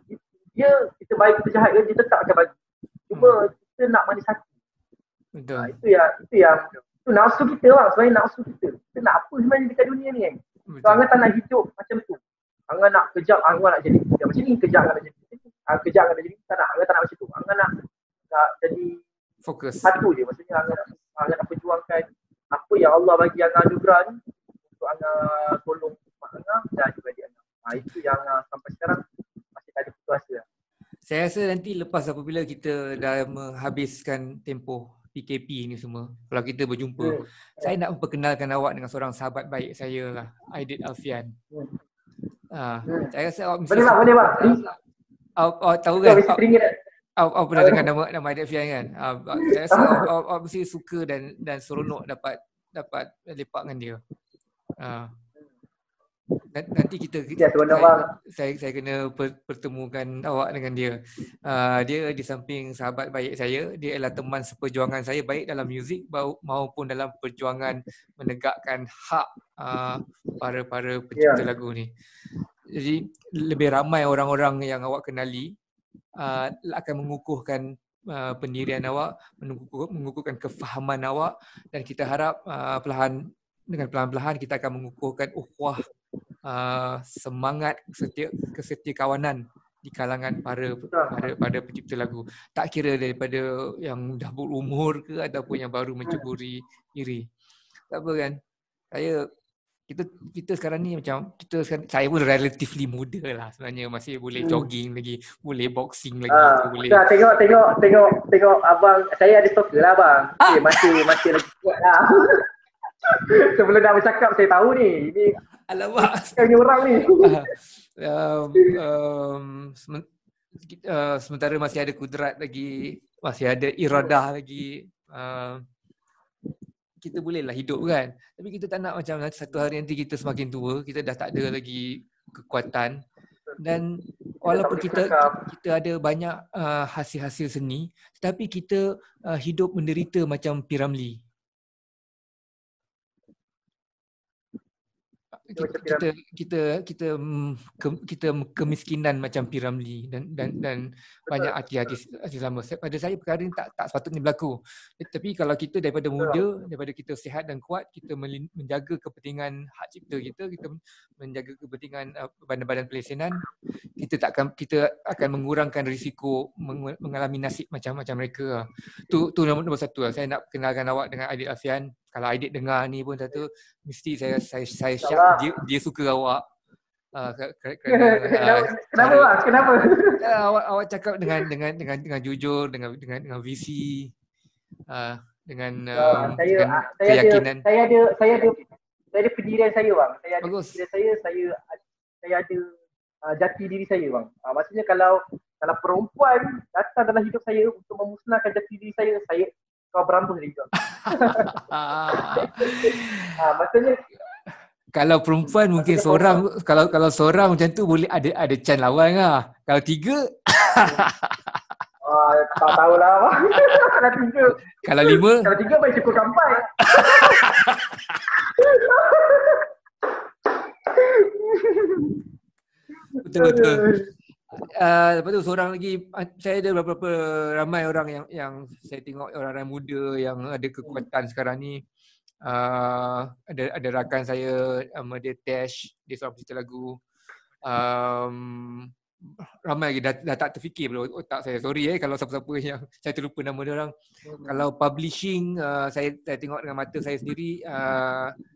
Kita baik kita jahat dia tetap akan bagi. Cuma kita nak mana satu. Betul. Itu nafsu kita bang, sebenarnya nafsu kita. Kita nak apa sebenarnya dekat dunia ni kan. So, Angah tak nak hidup macam tu. Angah nak kejap, Angah nak jadi macam ni, kejap Angah nak jadi. Kejap Angah nak jadi, Angah tak nak macam tu. Angah nak jadi fokus. Satu je, maksudnya Angah nak perjuangkan apa yang Allah bagi Angah anugerah ni untuk Angah tolong mak Angah dan adik-adik Angah. Itu yang sampai sekarang masih tak ada putus asa. Saya rasa nanti lepas apabila kita dah menghabiskan tempoh PKP ni semua, kalau kita berjumpa, saya nak memperkenalkan awak dengan seorang sahabat baik saya lah, Aidit Alfian. Saya rasa awak mesti... Boleh bang. Awak tahu kan? Awak pernah dengar nama Aidit Alfian kan? Saya rasa awak mesti suka dan seronok dapat lepak dengan dia. Nanti saya kena pertemukan awak dengan dia. Dia di samping sahabat baik saya, dia adalah teman seperjuangan saya baik dalam muzik maupun dalam perjuangan menegakkan hak para pencipta lagu ni. Jadi lebih ramai orang-orang yang awak kenali akan mengukuhkan pendirian awak, mengukuhkan kefahaman awak, dan kita harap dengan perlahan-lahan kita akan mengukuhkan ukhuwah, semangat kesetiakawanan di kalangan para pencipta lagu. Tak kira daripada yang dah berumur ke ataupun yang baru menceburi diri. Tak apa kan? Kita sekarang ni macam saya pun relatively muda lah sebenarnya, masih boleh jogging lagi, boleh boxing lagi, boleh. Tengok abang, saya ada stalker lah bang. Masih lagi kuat lah. Sebelum nak bercakap saya tahu ni. Ini alamak. Sekarang orang ni. Sementara masih ada kudrat lagi, masih ada iradah lagi, kita bolehlah hidup kan. Tapi kita tak nak macam satu hari nanti kita semakin tua, kita dah tak ada lagi kekuatan. Dan walaupun kita ada banyak hasil-hasil seni, tetapi kita hidup menderita macam P. Ramlee. Kita kemiskinan macam P. Ramlee dan banyak artis lama. Pada saya perkara ini tak sepatutnya berlaku. Tapi kalau kita daripada muda, daripada kita sihat dan kuat, kita menjaga kepentingan hak cipta kita menjaga kepentingan badan-badan pelesenan, kita akan mengurangkan risiko mengalami nasib macam mereka. Tu nombor satu lah. Saya nak kenalkan awak dengan Aidit Alfian. Kalau Aidit dengar ni pun satu, mesti saya syak dia suka awak. Kenapa? Awak cakap dengan jujur, dengan visi, dengan keyakinan. Saya ada pendirian saya bang. Saya ada pendirian saya ada jati diri saya bang. Maksudnya kalau perempuan datang dalam hidup saya untuk memusnahkan jati diri saya kau berambus dia juga. Maksudnya kalau perempuan mungkin seorang, kalau seorang macam tu boleh ada can lawan lah. Kalau tiga tak tahulah bang. Kalau tiga. Kalau lima? Kalau tiga baik cukup sampai. Betul. Lepas tu seorang lagi, saya ada beberapa ramai orang yang saya tengok, orang-orang muda yang ada kekuatan sekarang ni. Ada rakan saya, dia Tash, dia seorang pencipta lagu. Ramai lagi dah tak terfikir pula otak saya. Sorry kalau siapa-siapa yang saya terlupa nama dia orang. Kalau publishing, saya tengok dengan mata saya sendiri,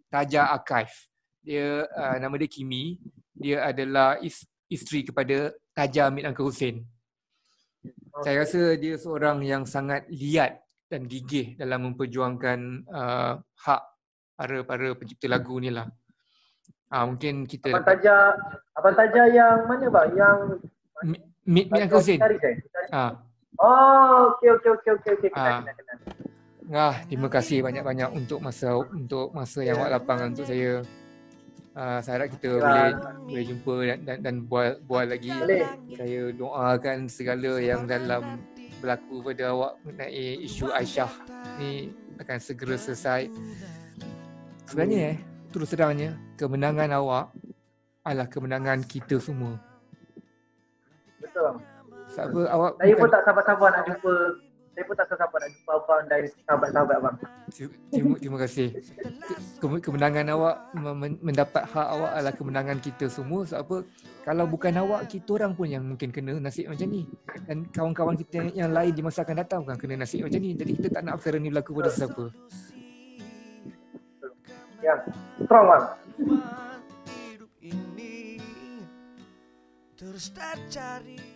Taja Archive. Dia nama dia Kimi. Dia adalah isteri kepada Taja Hamid Angka Hussein. Saya rasa dia seorang yang sangat liat dan gigih dalam memperjuangkan hak para pencipta lagu ni lah. Mungkin kita Abang Taja yang mana bang? Yang Hamid Angka Hussein. Okey. Terima kasih banyak-banyak untuk masa yang awak lapangkan untuk saya. Saya harap kita boleh jumpa dan bual lagi. Saya doakan segala yang dalam berlaku pada awak mengenai isu Aisyah ni akan segera selesai. Sebenarnya terus terangnya kemenangan awak adalah kemenangan kita semua. Betul bang. Sebab awak Saya pun tak sabar-sabar nak jumpa. Saya pun tak sabar nak jumpa abang dan sahabat-sahabat abang. Terima kasih. Kemenangan awak mendapat hak awak adalah kemenangan kita semua. Sebab apa? Kalau bukan awak, kita orang pun yang mungkin kena nasib macam ni. Dan kawan-kawan kita yang lain di masa akan datang bukan kena nasib macam ni. Jadi kita tak nak perkara ni berlaku pada sesiapa. Yang strong bang. Hidup ini terus tak cari